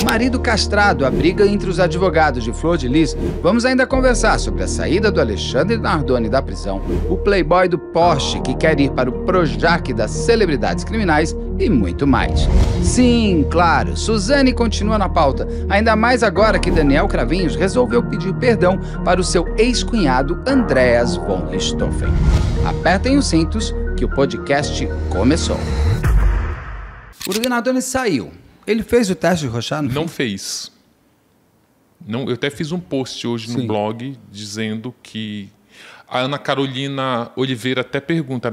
Do marido castrado, a briga entre os advogados de Flor de Lis, vamos ainda conversar sobre a saída do Alexandre Nardoni da prisão, o playboy do Porsche que quer ir para o Projac das celebridades criminais e muito mais. Sim, claro, Suzane continua na pauta, ainda mais agora que Daniel Cravinhos resolveu pedir perdão para o seu ex-cunhado Andreas von Richthofen. Apertem os cintos que o podcast começou. O Nardoni saiu. Ele fez o teste de Rorschach? Não fez. Não, eu até fiz um post hoje no blog dizendo que a Ana Carolina Oliveira até pergunta,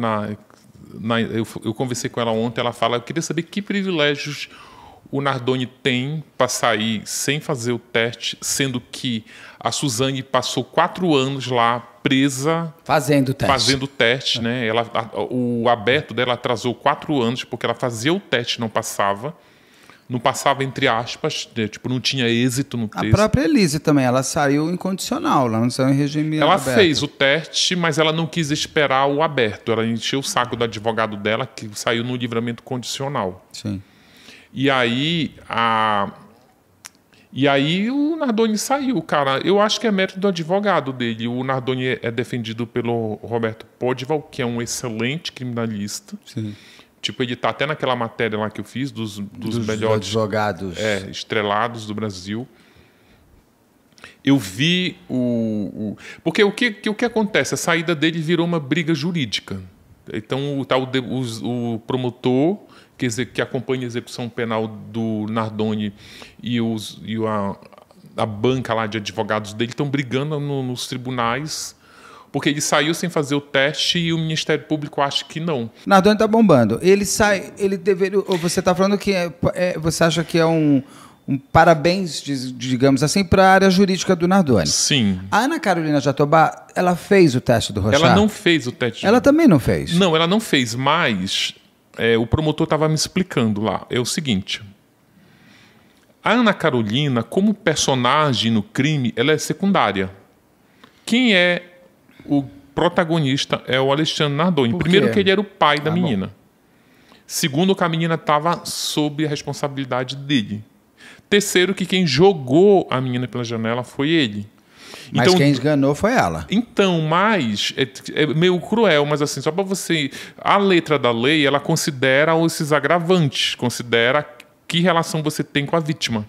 eu conversei com ela ontem, ela fala, eu queria saber que privilégios o Nardoni tem para sair sem fazer o teste, sendo que a Suzane passou 4 anos lá presa fazendo o teste, né? O aberto dela atrasou 4 anos porque ela fazia o teste e não passava entre aspas, tipo, não tinha êxito no texto. A própria Elise também, ela saiu incondicional, ela não saiu em regime aberto. Ela fez o teste, mas ela não quis esperar o aberto. Ela encheu o saco do advogado dela, que saiu no livramento condicional. Sim. E aí o Nardoni saiu, cara. Eu acho que é mérito do advogado dele. O Nardoni é defendido pelo Roberto Podival, que é um excelente criminalista. Sim. Tipo, ele tá até naquela matéria lá que eu fiz dos melhores advogados estrelados do Brasil. Eu vi porque o que acontece? A saída dele virou uma briga jurídica. Então, o promotor que acompanha a execução penal do Nardoni e a banca lá de advogados dele estão brigando nos tribunais porque ele saiu sem fazer o teste e o Ministério Público acha que não. Nardoni tá bombando. Ele sai, ele deveria... Ou você está falando que você acha que é um parabéns, digamos assim, para a área jurídica do Nardoni. Sim. A Ana Carolina Jatobá, ela fez o teste do Rorschach? Ela não fez o teste. Ela também não fez? Não, ela não fez, mas o promotor estava me explicando lá. É o seguinte... A Ana Carolina, como personagem no crime, ela é secundária. Quem é o protagonista é o Alexandre Nardoni. Primeiro que ele era o pai da menina. Bom. Segundo que a menina estava sob a responsabilidade dele. Terceiro que quem jogou a menina pela janela foi ele. Mas então, quem enganou foi ela. Então, mas é meio cruel, mas assim, só para você... A letra da lei, ela considera esses agravantes, considera que relação você tem com a vítima.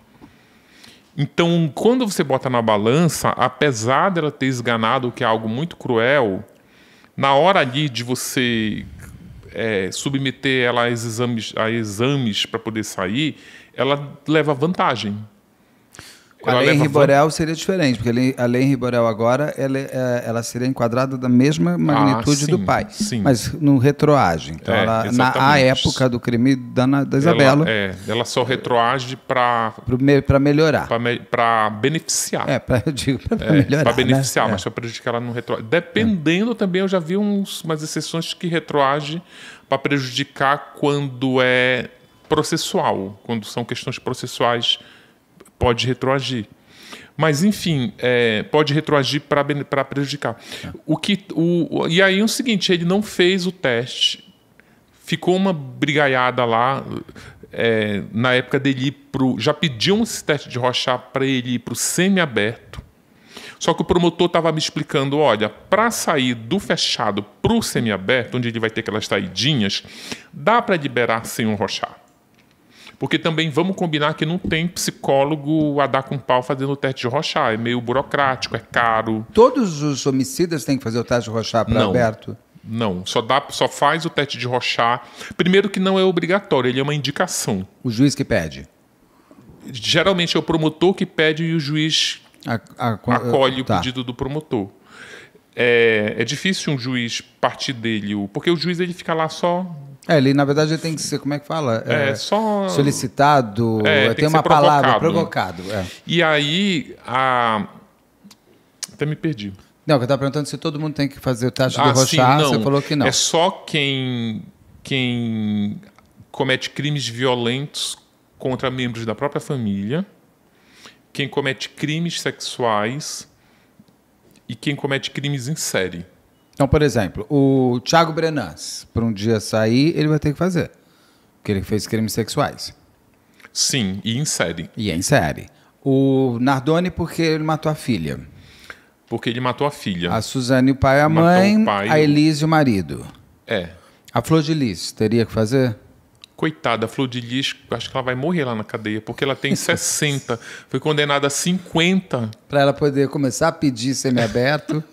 Então, quando você bota na balança, apesar dela ter esganado, o que é algo muito cruel, na hora ali de você submeter ela a exames para poder sair, ela leva vantagem. A lei Henri Borel seria diferente, porque a lei Henri Borel agora ela seria enquadrada da mesma magnitude do pai, mas no retroage. Então, na época do crime da Isabela... Ela só retroage para melhorar. Para beneficiar. Para melhorar. Para beneficiar, né? mas para prejudicar ela não retroage. Dependendo também, eu já vi umas exceções que retroage para prejudicar quando é processual, quando são questões processuais, pode retroagir. Mas, enfim, pode retroagir para prejudicar. E aí é o seguinte, ele não fez o teste, ficou uma brigaiada lá, na época dele ir já pediu esse teste de Rorschach para ele ir para o semiaberto, só que o promotor estava me explicando, olha, para sair do fechado para o semiaberto, onde ele vai ter aquelas saidinhas, dá para liberar sem um Rorschach. Porque também vamos combinar que não tem psicólogo a dar com pau fazendo o teste de Rorschach. É meio burocrático, é caro. Todos os homicidas têm que fazer o teste de Rorschach para aberto? Não, só faz o teste de Rorschach. Primeiro que não é obrigatório, ele é uma indicação. O juiz que pede? Geralmente é o promotor que pede e o juiz acolhe o pedido do promotor. É difícil um juiz partir dele, porque o juiz ele fica lá só... ele, na verdade, ele tem que ser, como é que fala? Só solicitado, tem uma palavra, provocado. E aí, até me perdi. Não, eu estava perguntando se todo mundo tem que fazer o teste do Rorschach, você falou que não. É só quem comete crimes violentos contra membros da própria família, quem comete crimes sexuais e quem comete crimes em série. Então, por exemplo, o Thiago Brenas, por um dia sair, ele vai ter que fazer, porque ele fez crimes sexuais. Sim, e em série. E é em série. O Nardoni porque ele matou a filha. Porque ele matou a filha. A Suzane, o pai e a Matou mãe. o pai, a Elise e o marido. É. A Flor de Lis teria que fazer? Coitada, a Flor de Lis, acho que ela vai morrer lá na cadeia, porque ela tem 60, foi condenada a 50. Para ela poder começar a pedir semiaberto.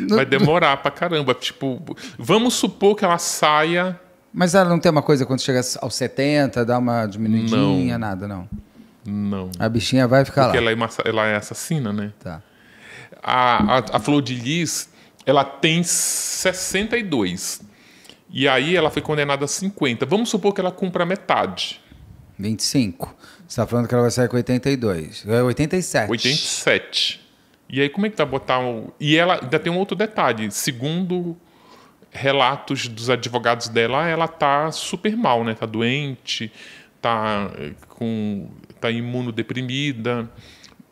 Vai demorar pra caramba. Tipo, vamos supor que ela saia... Mas ela não tem uma coisa quando chega aos 70, dá uma diminuidinha, nada, não? Não. A bichinha vai ficar Porque lá. ela é assassina, né? Tá. A Flor de Lis, ela tem 62. E aí ela foi condenada a 50. Vamos supor que ela cumpra a metade. 25. Você está falando que ela vai sair com 82. É 87. 87. E aí como é que vai botar o... E ela ainda tem um outro detalhe. Segundo relatos dos advogados dela, ela tá super mal, né? Tá doente, tá imunodeprimida.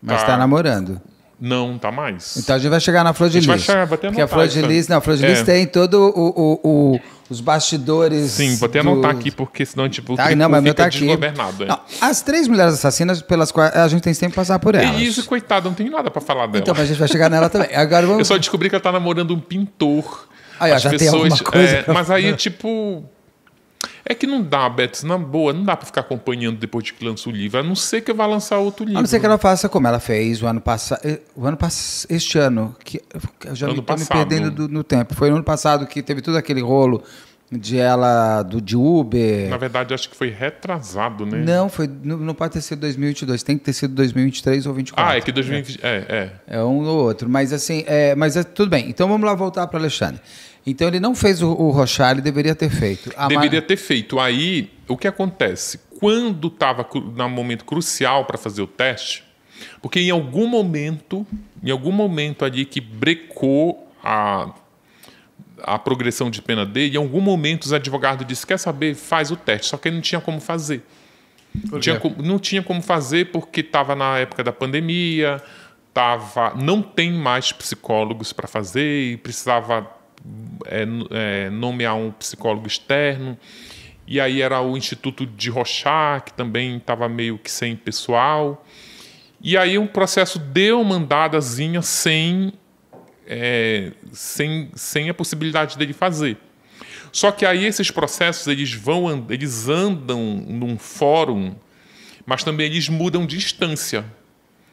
Mas está namorando. Não, tá mais. Então a gente vai chegar na Flor de Lis. Porque a Flor de Lis, não, a Flor de Lis tem todo os bastidores. Sim, vou até anotar aqui, porque senão tipo, tá, não, mas fica tá aqui. desgovernado. Não, as 3 mulheres assassinas pelas quais a gente tem sempre que passar por elas. E isso, coitada, não tem nada pra falar dela. Então, mas a gente vai chegar nela também. Agora vamos... Eu só descobri que ela tá namorando um pintor. Aí, ó, já tem alguma coisa mas aí, tipo... É que não dá, Beto, na boa, não dá pra ficar acompanhando depois de que lança o livro, a não ser que vai lançar outro livro. A não ser que ela faça como ela fez o ano passado. Este ano, que eu já estou me perdendo no tempo. Foi no ano passado que teve todo aquele rolo de Uber. Na verdade, acho que foi retrasado, né? Não, não pode ter sido 2022, tem que ter sido 2023 ou 2024. Ah, é que 2020... É um ou outro, mas assim, tudo bem. Então vamos lá voltar para Alexandre. Então ele não fez o Rochat, ele deveria ter feito. Deveria ter feito. Aí, o que acontece? Quando estava no momento crucial para fazer o teste, porque em algum momento ali que brecou a progressão de pena dele, em algum momento os advogados disseram, quer saber, faz o teste. Só que ele não tinha como fazer. Não tinha como fazer porque estava na época da pandemia, não tem mais psicólogos para fazer e precisava nomear um psicólogo externo. E aí era o Instituto de Rochat, que também estava meio que sem pessoal. E aí o processo deu uma andadazinha sem a possibilidade dele fazer. Só que aí esses processos eles andam num fórum, mas também eles mudam de instância.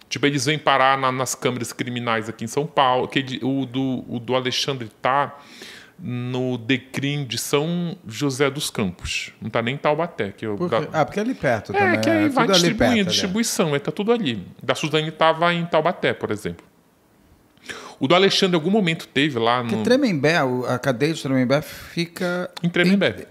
Tipo, eles vêm parar nas câmaras criminais aqui em São Paulo. O do Alexandre está no DECRIM de São José dos Campos. Não está nem em Taubaté. Porque é ali perto também. É, que aí vai distribuindo, perto, distribuição. Está tudo ali. Da Suzane estava em Taubaté, por exemplo. O do Alexandre, em algum momento, teve lá no... Porque Tremembé, a cadeia de Tremembé fica... Em Tremembé.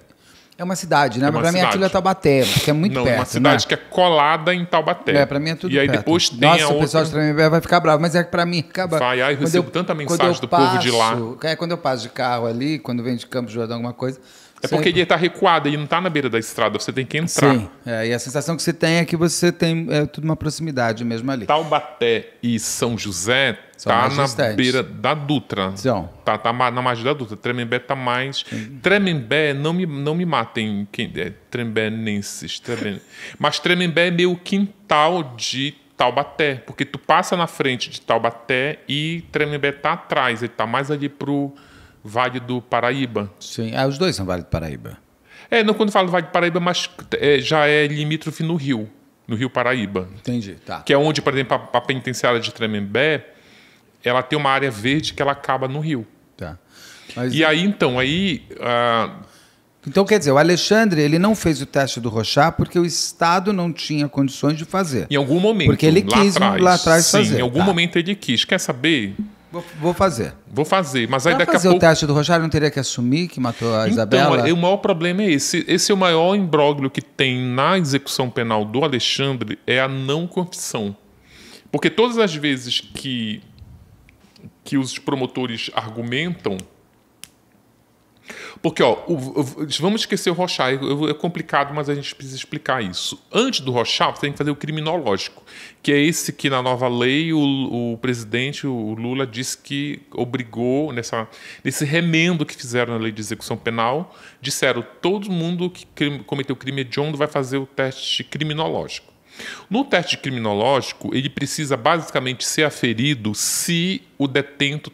É uma cidade, né? Mas pra mim aquilo é Taubaté, porque é muito perto. Não, é uma cidade que é colada em Taubaté. Pra mim é tudo perto. E aí depois tem a outra... o pessoal de Tremembé vai ficar bravo, mas é que pra mim acaba... Eu recebo tanta mensagem do povo de lá. Quando eu passo de carro ali, quando vem de Campos do Jordão, alguma coisa... É porque ele está recuado, ele não está na beira da estrada, você tem que entrar. Sim, e a sensação que você tem é que você tem tudo uma proximidade mesmo ali. Taubaté e São José está na beira da Dutra. Tá na margem da Dutra. Tremembé está mais... Tremembé, não me matem, trembénenses. Mas Tremembé é meio quintal de Taubaté, porque tu passa na frente de Taubaté e Tremembé está atrás, ele está mais ali pro Vale do Paraíba. Sim, os dois são Vale do Paraíba. Não quando falo Vale do Paraíba, mas já é limítrofe no Rio Paraíba. Entendi, tá. Que é onde, por exemplo, a penitenciária de Tremembé, ela tem uma área verde que ela acaba no rio. Tá. E aí, então, Então, quer dizer, o Alexandre, ele não fez o teste do Rochat porque o Estado não tinha condições de fazer. Em algum momento. Porque ele quis lá atrás fazer. Sim, em algum momento ele quis. Quer saber? Vou fazer. Vou fazer, mas aí daqui a pouco... fazer o teste do Rochat, não teria que assumir que matou a Isabela? Então, o maior problema é esse. Esse é o maior imbróglio que tem na execução penal do Alexandre, é a não confissão. Porque todas as vezes que os promotores argumentam, Porque, ó, vamos esquecer o Rochat. É complicado, mas a gente precisa explicar isso. Antes do Rochat, você tem que fazer o criminológico, que é esse que, na nova lei, o presidente, o Lula, disse que obrigou, nesse remendo que fizeram na lei de execução penal, disseram todo mundo que cometeu crime hediondo vai fazer o teste criminológico. No teste criminológico, ele precisa basicamente ser aferido se o detento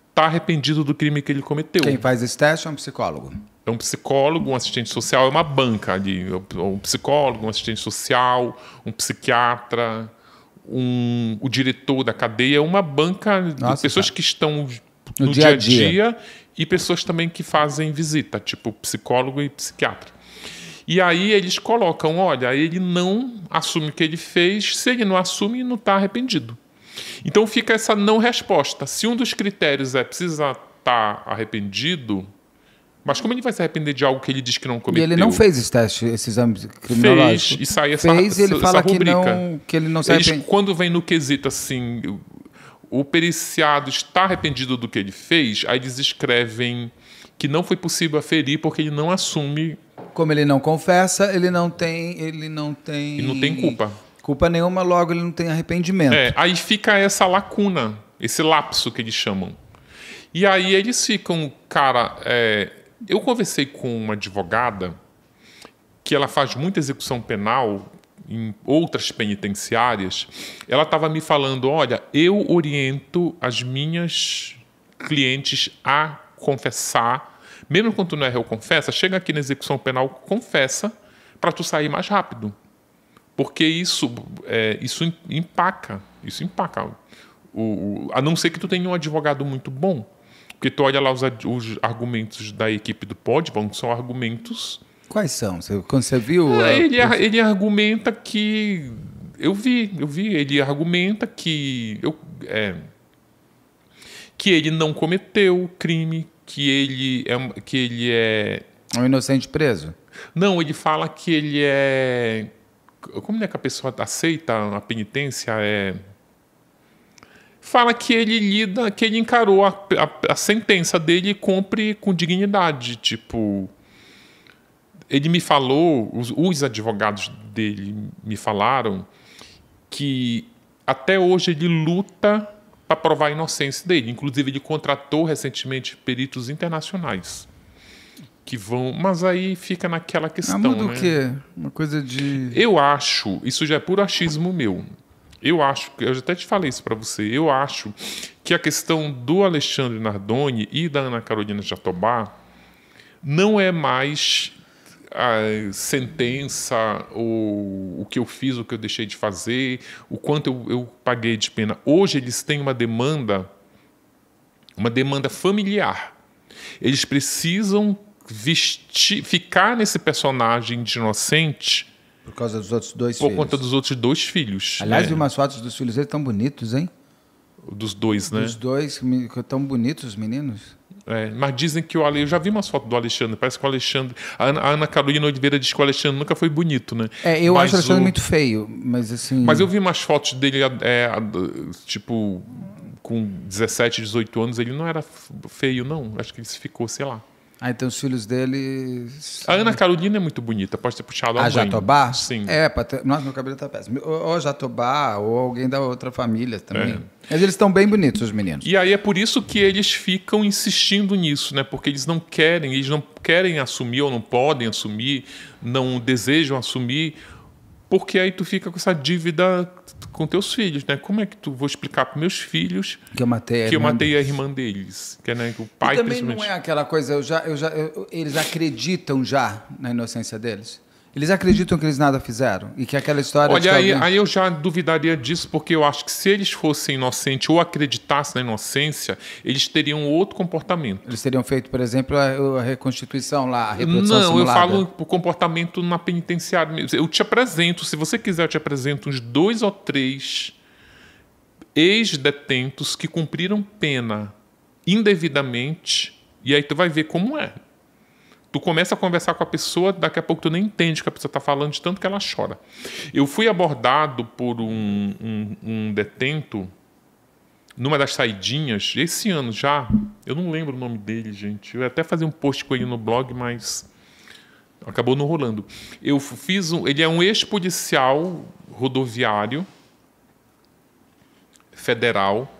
está arrependido do crime que ele cometeu. Quem faz esse teste é um psicólogo. É um psicólogo, um assistente social, é uma banca ali. Um psicólogo, um assistente social, um psiquiatra, o diretor da cadeia, uma banca de pessoas que estão no dia a dia e pessoas também que fazem visita, tipo psicólogo e psiquiatra. E aí eles colocam, olha, ele não assume o que ele fez, se ele não assume, não está arrependido. Então fica essa não resposta. Se um dos critérios é precisa estar arrependido, mas como ele vai se arrepender de algo que ele diz que não cometeu? E ele não fez esse teste, esse exame criminológico? Fez, e sai essa fez, ele fala rubrica. Que ele não se arrepende. Quando vem no quesito assim, o periciado está arrependido do que ele fez, aí eles escrevem que não foi possível aferir porque ele não assume. Como ele não confessa, ele não tem culpa. Culpa nenhuma, logo ele não tem arrependimento. Aí fica essa lacuna, esse lapso que eles chamam. E aí eles ficam, cara, eu conversei com uma advogada que ela faz muita execução penal em outras penitenciárias. Ela estava me falando, olha, eu oriento as minhas clientes a confessar, mesmo quando tu não é réu, confessa, chega aqui na execução penal, confessa, para tu sair mais rápido. Porque isso empaca. Isso empaca. A não ser que tu tenha um advogado muito bom. Porque tu olha lá os argumentos da equipe do Podbon, são argumentos... Quais são? Quando você viu... Ele argumenta que... Eu vi. Ele argumenta que ele não cometeu crime, que ele é... Um inocente preso? Não, ele fala que ele é... Como é que a pessoa aceita a penitência? Fala que ele encarou a sentença dele e cumpre com dignidade. Tipo, ele me falou, os advogados dele me falaram que até hoje ele luta para provar a inocência dele. Inclusive, ele contratou recentemente peritos internacionais que vão... Mas aí fica naquela questão, muda né? O quê? Uma coisa de... Eu acho, isso já é puro achismo meu, eu já até te falei isso para você, eu acho que a questão do Alexandre Nardoni e da Ana Carolina Jatobá não é mais a sentença, ou o que eu fiz, o que eu deixei de fazer, o quanto eu paguei de pena. Hoje eles têm uma demanda familiar. Eles precisam ficar nesse personagem de inocente por causa dos outros dois filhos. Por conta dos outros dois filhos. Aliás, vi umas fotos dos filhos deles tão bonitos, hein? Dos dois, né? Dos dois, tão bonitos os meninos. Mas dizem que eu já vi umas fotos do Alexandre, parece que o Alexandre... A Ana Carolina Oliveira diz que o Alexandre nunca foi bonito, né? Eu acho o Alexandre muito feio, mas assim... Mas eu vi umas fotos dele, tipo, com 17, 18 anos, ele não era feio, não. Acho que ele se ficou, sei lá. Então os filhos dele... A Ana Carolina é muito bonita, pode ter puxado a mãe. A Jatobá? Sim. Nossa, meu cabelo tá péssimo. Ou Jatobá, ou alguém da outra família também. Mas eles estão bem bonitos, os meninos. E aí é por isso que eles ficam insistindo nisso, né? Porque eles não querem assumir, ou não podem assumir, não desejam assumir, porque aí tu fica com essa dívida com teus filhos, né? Como é que tu vou explicar para meus filhos que eu matei a irmã deles? Que, né, o pai, e também não é aquela coisa, eles acreditam já na inocência deles? Eles acreditam que eles nada fizeram? E que aquela história... Olha, aí eu já duvidaria disso, porque eu acho que se eles fossem inocentes ou acreditassem na inocência, eles teriam outro comportamento. Eles teriam feito, por exemplo, a reconstituição lá, a reprodução simulada. Não, eu falo o comportamento na penitenciária mesmo. Eu te apresento, se você quiser, eu te apresento uns 2 ou 3 ex-detentos que cumpriram pena indevidamente, e aí tu vai ver como é. Tu começa a conversar com a pessoa, daqui a pouco tu nem entende o que a pessoa está falando, de tanto que ela chora. Eu fui abordado por um detento numa das saidinhas, esse ano já, eu não lembro o nome dele, gente. Eu ia até fazer um post com ele no blog, mas acabou não rolando. Eu fiz ele é um ex-policial rodoviário federal,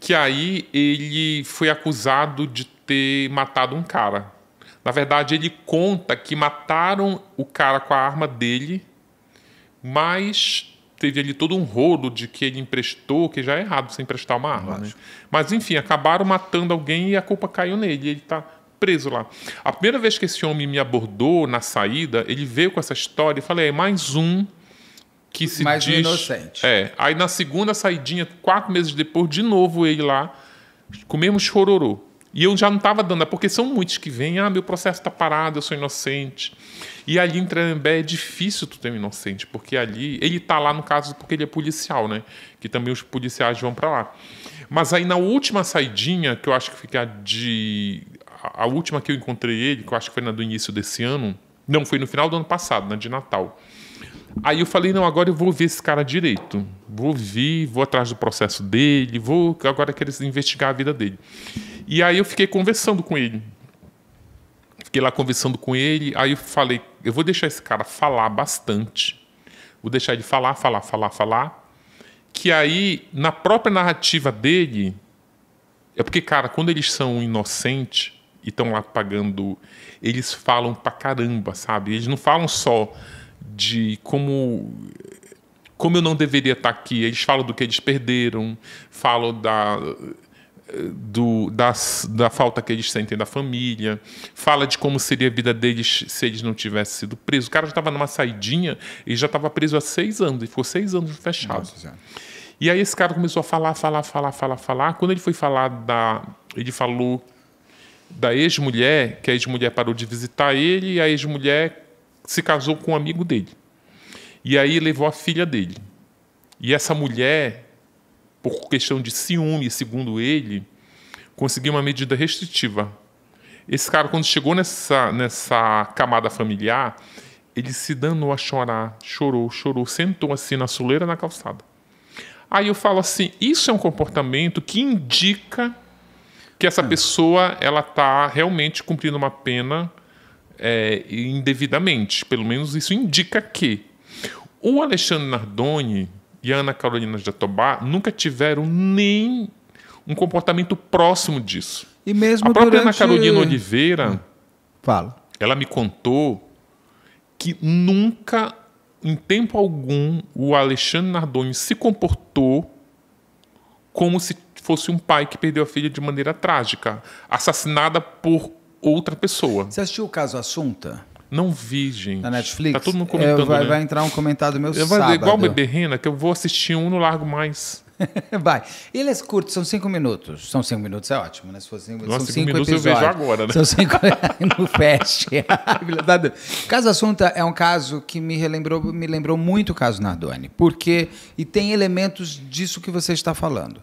que aí ele foi acusado de ter matado um cara. Na verdade, ele conta que mataram o cara com a arma dele, mas teve ali todo um rolo de que ele emprestou, que já é errado você emprestar uma arma, né? Mas, enfim, acabaram matando alguém e a culpa caiu nele. Ele está preso lá. A primeira vez que esse homem me abordou na saída, ele veio com essa história e falei, é mais um que se mais diz... um inocente. Aí na segunda saidinha, 4 meses depois, de novo ele lá, comemos chororô. E eu já não estava dando, porque são muitos que vêm, meu processo está parado, eu sou inocente. E ali em Tremembé é difícil tu ter um inocente, porque ali, ele está lá no caso porque ele é policial, né? Que também os policiais vão para lá. Mas aí na última saidinha, que eu acho que fica a última que eu encontrei ele, que eu acho que foi na do início desse ano, não, foi no final do ano passado, na de Natal. Aí eu falei, não, agora eu vou ver esse cara direito. Vou atrás do processo dele, agora eu quero investigar a vida dele. E aí eu fiquei conversando com ele. Fiquei lá conversando com ele, aí eu falei, eu vou deixar esse cara falar bastante. Vou deixar ele falar, que aí, na própria narrativa dele, é porque, cara, quando eles são inocentes e estão lá pagando, eles falam pra caramba, sabe? Eles não falam só de como eu não deveria estar aqui. Eles falam do que eles perderam, falam da falta que eles sentem da família, fala de como seria a vida deles se eles não tivessem sido presos. O cara já estava numa saidinha e já estava preso há 6 anos, e ficou 6 anos fechado. Nossa, e aí esse cara começou a falar. Quando ele foi falar ele falou da ex-mulher, que a ex-mulher parou de visitar ele, e a ex-mulher se casou com um amigo dele. E aí levou a filha dele. E essa mulher, por questão de ciúme, segundo ele, conseguiu uma medida restritiva. Esse cara, quando chegou nessa camada familiar, ele se danou a chorar, chorou, sentou assim na soleira na calçada. Aí eu falo assim, isso é um comportamento que indica que essa pessoa ela está realmente cumprindo uma pena indevidamente. Pelo menos isso indica que o Alexandre Nardoni e a Ana Carolina Jatobá nunca tiveram nem um comportamento próximo disso. E mesmo a própria Ana Carolina Oliveira, ela me contou que nunca, em tempo algum, o Alexandre Nardoni se comportou como se fosse um pai que perdeu a filha de maneira trágica, assassinada por outra pessoa. Você assistiu o caso Assunta? Não vi, gente. Na Netflix? Tá todo mundo comentando, vai entrar um comentário meu sábado. Vai igual o Bebê Rena, que eu vou assistir um no Largo Mais. Vai. Ele é curto, são 5 minutos. São 5 minutos, é ótimo, né? Se fosse 5 minutos, são 5 minutos episódios. Eu vejo agora, né? São 5 no Fast. O caso Assunta é um caso que me lembrou muito o caso Nardoni. Porque, e tem elementos disso que você está falando.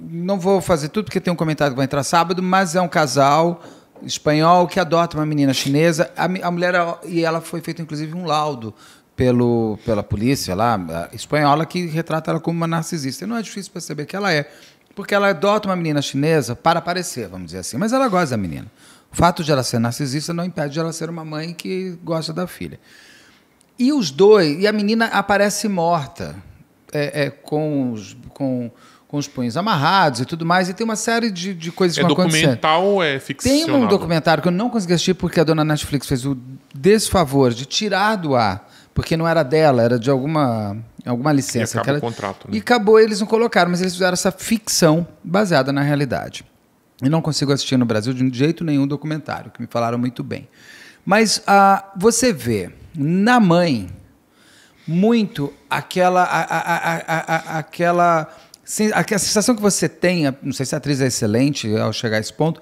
Não vou fazer tudo, porque tem um comentário que vai entrar sábado, mas é um casal espanhol que adota uma menina chinesa. A mulher, e ela foi feito inclusive um laudo pela polícia lá, espanhola, que retrata ela como uma narcisista. E não é difícil perceber que ela é, porque ela adota uma menina chinesa para aparecer, vamos dizer assim, mas ela gosta da menina. O fato de ela ser narcisista não impede de ela ser uma mãe que gosta da filha. E os dois, e a menina aparece morta, com os punhos amarrados e tudo mais, e tem uma série de coisas que vão acontecendo. É documental ou é ficcional? Tem um documentário que eu não consegui assistir porque a dona Netflix fez o desfavor de tirar do ar, porque não era dela, era de alguma licença. E acabou o contrato, né? E acabou, eles não colocaram, mas eles fizeram essa ficção baseada na realidade. E não consigo assistir no Brasil de jeito nenhum documentário, que me falaram muito bem. Mas você vê na mãe muito a sensação que você tem, não sei se a atriz é excelente ao chegar a esse ponto,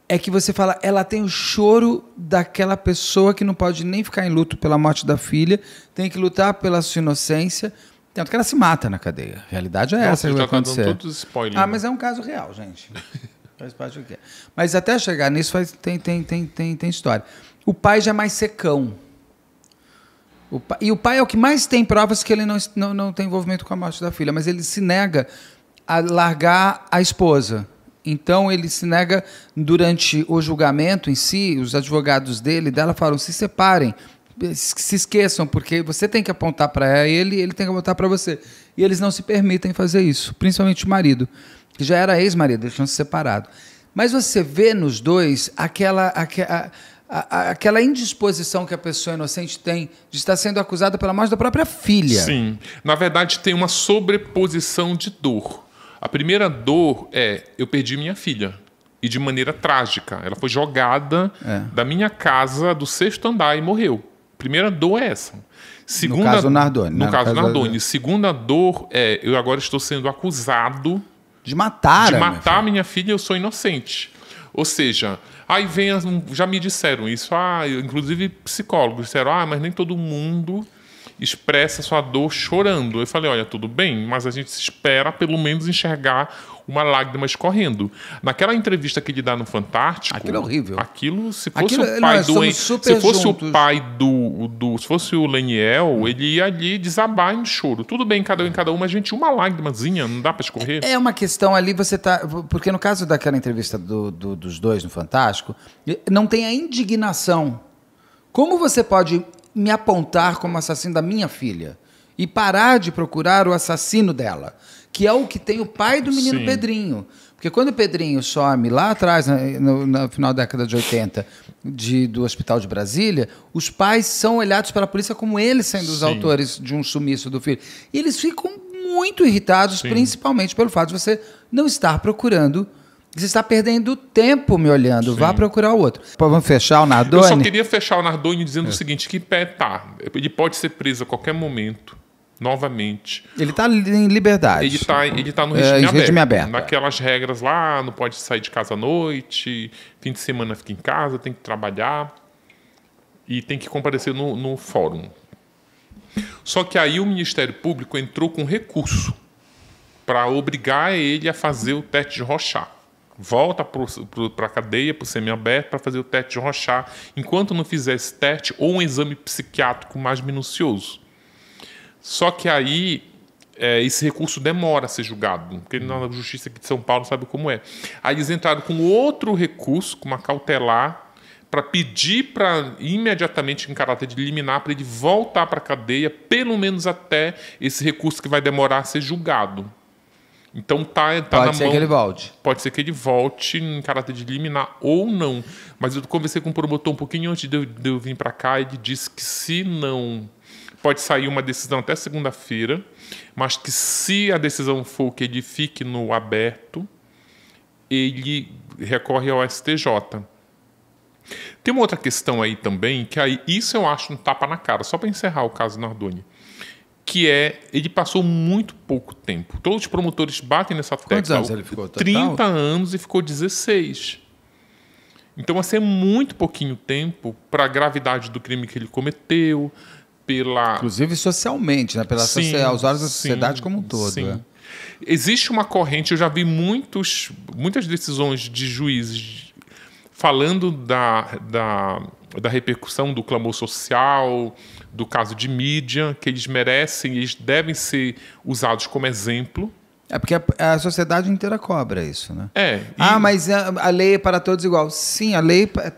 é que você fala, ela tem o choro daquela pessoa que não pode nem ficar em luto pela morte da filha, tem que lutar pela sua inocência, tanto que ela se mata na cadeia. A realidade é essa que vai acontecer. Dando todos os spoilers, mas é um caso real, gente. Faz parte do que é. Mas até chegar nisso tem história. O pai já é mais secão. E o pai é o que mais tem provas que ele não tem envolvimento com a morte da filha, mas ele se nega a largar a esposa. Então, ele se nega durante o julgamento em si, os advogados dela falam, se separem, se esqueçam, porque você tem que apontar para ele e ele tem que apontar para você. E eles não se permitem fazer isso, principalmente o marido, que já era ex-marido, eles tinham se separado. Mas você vê nos dois aquela indisposição que a pessoa inocente tem de estar sendo acusada pela morte da própria filha. Sim. Na verdade, tem uma sobreposição de dor. A primeira dor é, eu perdi minha filha. E de maneira trágica. Ela foi jogada da minha casa, do 6º andar, e morreu. Primeira dor é essa. No caso do Nardoni. No caso do Nardoni. Segunda dor é, eu agora estou sendo acusado de matar minha filha e eu sou inocente. Ou seja, aí já me disseram isso, inclusive psicólogos disseram, mas nem todo mundo expressa sua dor chorando. Eu falei, olha, tudo bem, mas a gente espera pelo menos enxergar uma lágrima escorrendo. Naquela entrevista que ele dá no Fantástico... Aquilo é horrível. Aquilo, se fosse o pai se fosse o Leniel, ele ia ali desabar em choro. Tudo bem, cada um em cada uma, mas, gente, uma lágrimazinha, não dá para escorrer? É uma questão ali, você tá... Porque no caso daquela entrevista dos dois no Fantástico, não tem a indignação. Como você pode me apontar como assassino da minha filha e parar de procurar o assassino dela, que é o que tem o pai do menino Pedrinho? Porque quando o Pedrinho some lá atrás, no final da década de 80, do Hospital de Brasília, os pais são olhados pela polícia como eles sendo os autores de um sumiço do filho. E eles ficam muito irritados, principalmente pelo fato de você não estar procurando. Você está perdendo tempo me olhando. Vá procurar o outro. Vamos fechar o Nardoni? Eu só queria fechar o Nardoni dizendo o seguinte, que ele pode ser preso a qualquer momento, novamente. Ele está em liberdade. Ele tá no regime aberto. Naquelas regras lá, não pode sair de casa à noite, fim de semana fica em casa, tem que trabalhar e tem que comparecer no fórum. Só que aí o Ministério Público entrou com recurso para obrigar ele a fazer o teste de Rorschach. Volta para a cadeia, para o semiaberto, para fazer o teste de Rorschach, enquanto não fizer esse teste, ou um exame psiquiátrico mais minucioso. Só que aí esse recurso demora a ser julgado, porque na Justiça aqui de São Paulo sabe como é. Aí eles entraram com outro recurso, com uma cautelar, para pedir imediatamente, em caráter de liminar, para ele voltar para a cadeia, pelo menos até esse recurso que vai demorar a ser julgado. Então tá na mão. Pode ser que ele volte. Pode ser que ele volte em caráter de liminar ou não. Mas eu conversei com o promotor um pouquinho antes de eu vir para cá, ele disse que se não... Pode sair uma decisão até segunda-feira, mas que se a decisão for que ele fique no aberto, ele recorre ao STJ. Tem uma outra questão aí também, que aí isso eu acho um tapa na cara, só para encerrar o caso Nardoni, que ele passou muito pouco tempo. Todos os promotores batem nessa tecla. Quantos anos ele ficou? 30 anos e ficou 16. Então, assim, é muito pouquinho tempo para a gravidade do crime que ele cometeu, Inclusive socialmente, né? Aos olhos da sociedade como um todo. Sim. Né? Existe uma corrente, eu já vi muitas decisões de juízes falando da repercussão do clamor social, do caso de mídia, que eles merecem, eles devem ser usados como exemplo. É porque a sociedade inteira cobra isso, né? Ah, mas a lei é para todos igual. Sim, a lei é para...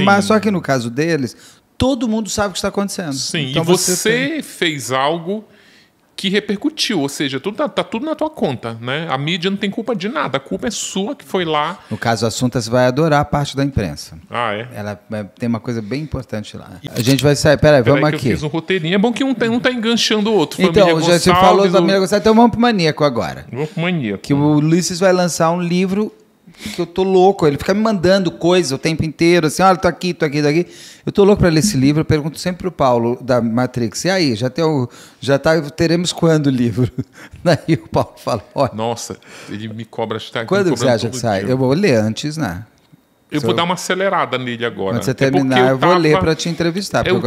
Mas só que no caso deles, todo mundo sabe o que está acontecendo. Sim, então, e você fez algo que repercutiu, ou seja, tá tudo na tua conta, né? A mídia não tem culpa de nada, a culpa é sua que foi lá. No caso, a Assunta, você vai adorar a parte da imprensa. Ah, é? Ela tem uma coisa bem importante lá. A gente vai sair, peraí, vamos aqui. Eu fiz um roteirinho, é bom que um tá enganchando o outro. Então, já você falou da Família Gonçalves, então vamos pro Maníaco agora. Vamos pro Maníaco. Que o Ulisses vai lançar um livro que eu tô louco, ele fica me mandando coisa o tempo inteiro, assim, olha, tô aqui. Eu tô louco para ler esse livro, eu pergunto sempre pro Paulo, da Matrix, e aí, teremos quando o livro? Daí o Paulo fala, olha... Nossa, ele me cobra... Quando você acha que sai? Eu vou ler antes, né? Eu vou dar uma acelerada nele agora. Quando você terminar, eu vou ler para te entrevistar. Eu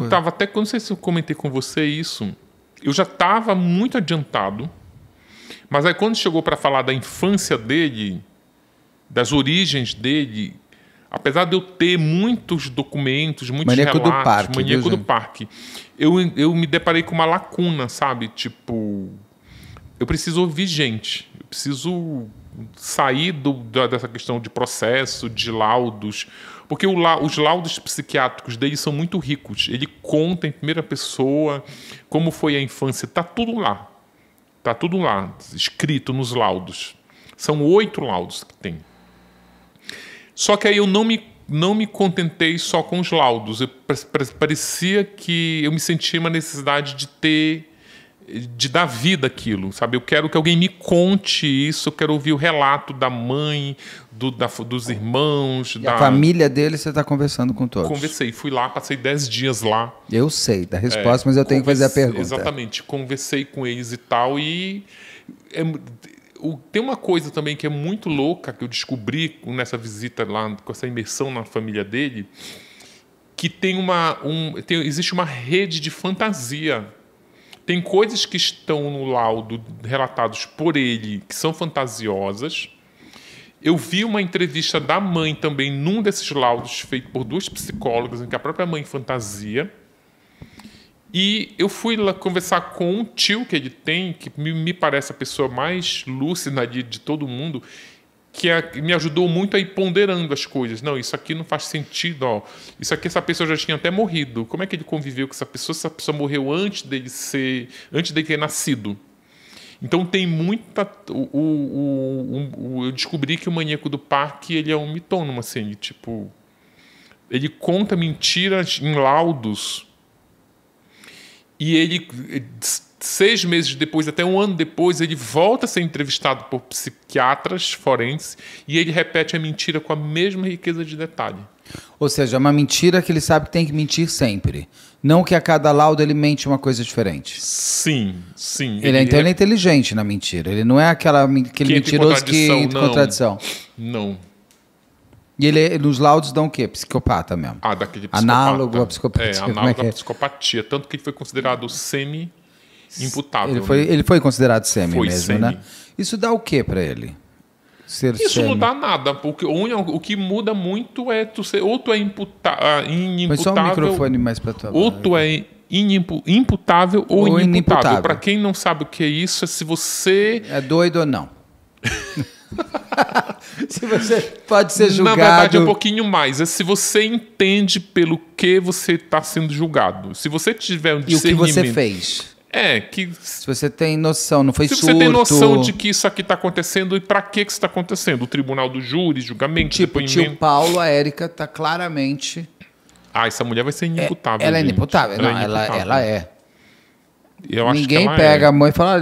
tava até, não sei se eu comentei com você isso, eu já estava muito adiantado, mas aí quando chegou para falar da infância dele, das origens dele, apesar de eu ter muitos documentos, muitos Maníaco relatos... do Parque, Maníaco viu, do Parque. Eu me deparei com uma lacuna, sabe? Tipo, eu preciso ouvir gente. Eu preciso sair dessa questão de processo, de laudos... Porque os laudos psiquiátricos dele são muito ricos. Ele conta em primeira pessoa como foi a infância. Está tudo lá. Está tudo lá, escrito nos laudos. São 8 laudos que tem. Só que aí eu não me contentei só com os laudos. Parecia que eu me sentia uma necessidade de dar vida àquilo, sabe? Eu quero que alguém me conte isso, eu quero ouvir o relato da mãe, dos irmãos. E a família dele você está conversando com todos? Conversei, fui lá, passei 10 dias lá. Eu sei da resposta, mas eu tenho que fazer a pergunta. Exatamente, conversei com eles e tal, e tem uma coisa também que é muito louca, que eu descobri nessa visita lá, com essa imersão na família dele, que existe uma rede de fantasia. Tem coisas que estão no laudo relatados por ele que são fantasiosas. Eu vi uma entrevista da mãe também num desses laudos feito por 2 psicólogas, em que a própria mãe fantasia. E eu fui lá conversar com um tio que ele tem, que me parece a pessoa mais lúcida de todo mundo, que me ajudou muito a ir ponderando as coisas. Não, isso aqui não faz sentido. Ó. Isso aqui, essa pessoa já tinha até morrido. Como é que ele conviveu com essa pessoa se essa pessoa morreu antes dele ter nascido? Então tem muita... eu descobri que o Maníaco do Parque ele é um mitônomo. Assim, ele conta mentiras em laudos e ele... 6 meses depois, até 1 ano depois, ele volta a ser entrevistado por psiquiatras forenses e ele repete a mentira com a mesma riqueza de detalhe. Ou seja, é uma mentira que ele sabe que tem que mentir sempre. Não que a cada laudo ele mente uma coisa diferente. Sim, sim. Ele é inteligente na mentira. Ele não é aquele mentiroso que entra em contradição. Não. E nos laudos dão o quê? Psicopata mesmo. Daquele psicopata. Análogo à psicopatia. Análogo à psicopatia. Tanto que ele foi considerado semi-imputável. Ele foi considerado semi mesmo, semi. né? Isso dá o quê para ele? Isso não dá nada, porque o que muda muito é ou tu é inimputável. Põe só o microfone mais para tua ou tu é imputável ou inimputável. Para quem não sabe o que é isso, é se você... É doido ou não. Se você pode ser julgado... Na verdade, é um pouquinho mais. É se você entende pelo que você está sendo julgado. Se você tiver um discernimento... E o que você fez. Se você tem noção, não foi surto... Se você tem noção de que isso aqui está acontecendo e para que isso está acontecendo. O tribunal do júri, julgamento, depoimento... Tio Paulo, a Érica está claramente... essa mulher vai ser inimputável. Ela é inimputável. Não, ela é. Ninguém pega a mãe e fala...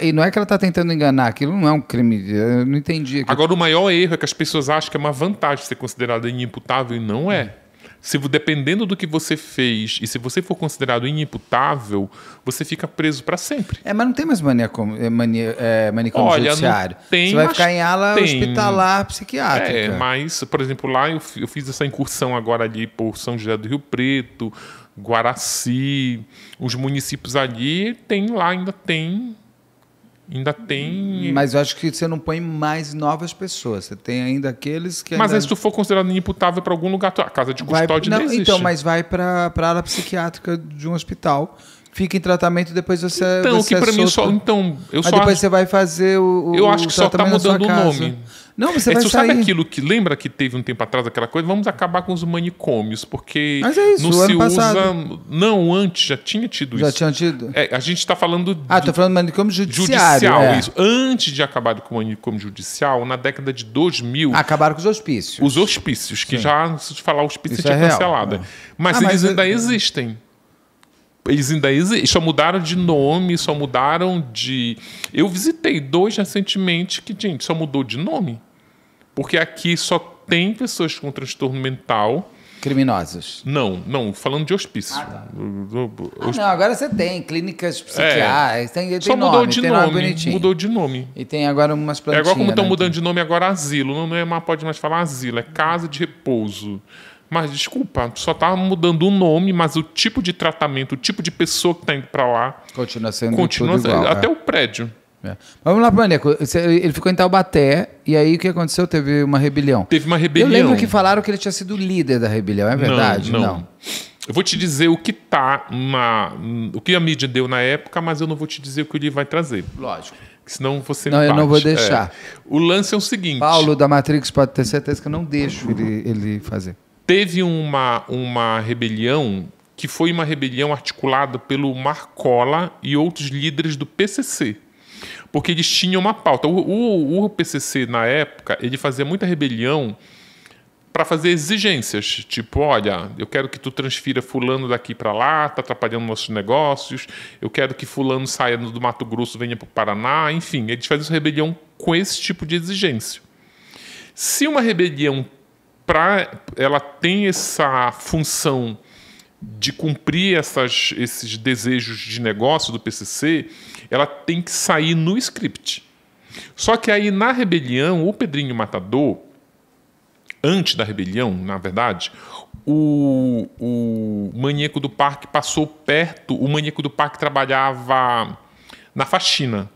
E não é que ela está tentando enganar. Aquilo não é um crime. Eu não entendi. Agora, o maior erro é que as pessoas acham que é uma vantagem ser considerada inimputável e não é. Dependendo do que você fez e se você for considerado inimputável, você fica preso para sempre. Mas não tem mais manicômio judiciário. Tem, você vai ficar em ala hospitalar psiquiátrica. Mas, por exemplo, lá eu fiz essa incursão agora ali por São José do Rio Preto, Guaraci, os municípios ali ainda tem... Mas eu acho que você não põe mais novas pessoas. Você tem ainda aqueles que... Mas aí, se tu for considerado inimputável para algum lugar, a casa de custódia não existe. Então, mas vai para a ala psiquiátrica de um hospital. Fica em tratamento, depois você... Então, que para mim só... depois você vai fazer eu acho que só está mudando o nome. Não, você vai sair... sabe aquilo que... Lembra que teve um tempo atrás aquela coisa? Vamos acabar com os manicômios, porque... Mas é isso, não se passado. usa... Não, antes já tinha tido isso. Já tinha tido? A gente está falando... Estou falando do manicômio judiciário. Isso. Antes de acabar com o manicômio judicial, na década de 2000... Acabaram com os hospícios. Os hospícios, que já, se falar hospício, isso tinha cancelado. Mas eles ainda existem. Eles ainda existem, só mudaram de nome, só mudaram de... Eu visitei 2 recentemente que, gente, só mudou de nome. Porque aqui só tem pessoas com transtorno mental... Criminosas. Não, falando de hospício. Não, agora você tem clínicas psiquiátricas, tem só nome, mudou de tem nome, bonitinho. Mudou de nome. E tem agora umas plantinhas. É igual como estão mudando de nome agora asilo, não pode mais falar asilo, é casa de repouso. Mas, desculpa, só está mudando o nome, mas o tipo de tratamento, o tipo de pessoa que está indo para lá... Continua sendo tudo igual. Até o prédio. Vamos lá, Maneco. Ele ficou em Taubaté, e aí o que aconteceu? Teve uma rebelião. Teve uma rebelião. Eu lembro que falaram que ele tinha sido líder da rebelião, é verdade? Não. Eu vou te dizer o que o que a mídia deu na época, mas eu não vou te dizer o que ele vai trazer. Lógico. Senão você não, eu não vou deixar. O lance é o seguinte... Paulo da Matrix pode ter certeza que eu não deixo ele fazer. Teve uma rebelião que foi uma rebelião articulada pelo Marcola e outros líderes do PCC. Porque eles tinham uma pauta. O PCC, na época, ele fazia muita rebelião para fazer exigências. Tipo, olha, eu quero que tu transfira fulano daqui para lá, tá atrapalhando nossos negócios. Eu quero que fulano saia do Mato Grosso, venha para o Paraná. Enfim, eles faziam essa rebelião com esse tipo de exigência. Se uma rebelião ela tem essa função de cumprir esses desejos de negócio do PCC, ela tem que sair no script. Só que aí, na rebelião, o Pedrinho Matador, antes da rebelião, na verdade, o maníaco do parque passou perto, o maníaco do parque trabalhava na faxina.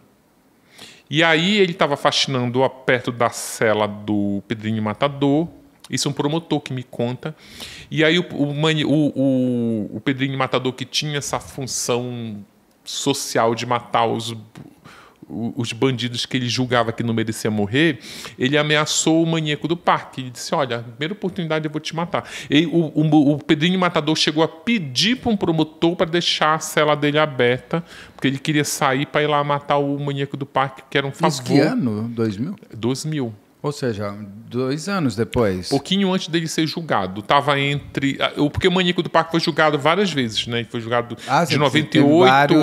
E aí ele estava faxinando perto da cela do Pedrinho Matador. Isso é um promotor que me conta. E aí o Pedrinho Matador, que tinha essa função social de matar os bandidos que ele julgava que não merecia morrer, ele ameaçou o maníaco do parque. Ele disse, olha, na primeira oportunidade eu vou te matar. E o Pedrinho Matador chegou a pedir para um promotor para deixar a cela dele aberta, porque ele queria sair para ir lá matar o maníaco do parque, que era um favor. Isso que ano? 2000? 2000. Ou seja, 2 anos depois. Pouquinho antes dele ser julgado. Estava entre... Porque o maníaco do parque foi julgado várias vezes, né? Foi julgado de 98,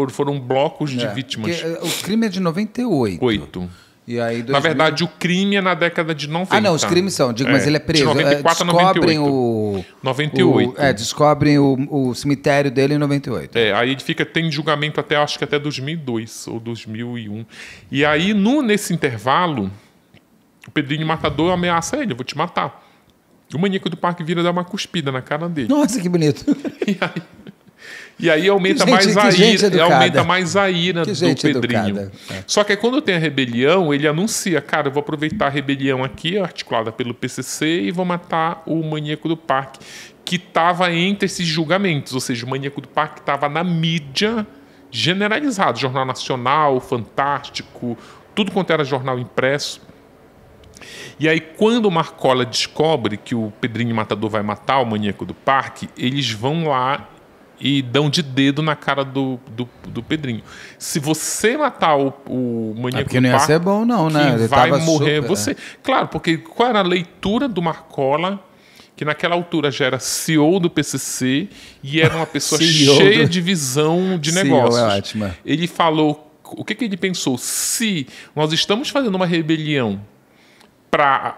Foram blocos de vítimas. O crime é de 98. E aí, 2000... Na verdade, o crime é na década de 90. Ah, não, os crimes são. Mas ele é preso. De 94 a 98. 98. Descobrem o cemitério dele em 98. Aí ele tem julgamento acho que até 2002 ou 2001. E aí, nesse intervalo, o Pedrinho Matador ameaça ele, eu vou te matar. O maníaco do parque vira dar uma cuspida na cara dele. Nossa, que bonito. E aí aumenta mais a ira do Pedrinho. Só que aí, quando tem a rebelião, ele anuncia, cara, eu vou aproveitar a rebelião aqui, articulada pelo PCC, e vou matar o maníaco do parque, que estava entre esses julgamentos. Ou seja, o maníaco do parque estava na mídia generalizado. Jornal Nacional, Fantástico, tudo quanto era jornal impresso. E aí, quando o Marcola descobre que o Pedrinho Matador vai matar o maníaco do parque, eles vão lá e dão de dedo na cara do Pedrinho. Se você matar o maníaco do parque... Porque não ia ser bom, não, né? Ele vai morrer você. Claro, porque qual era a leitura do Marcola, que naquela altura já era CEO do PCC e era uma pessoa cheia de visão de negócios. É ótima. Ele falou... O que ele pensou? Se nós estamos fazendo uma rebelião para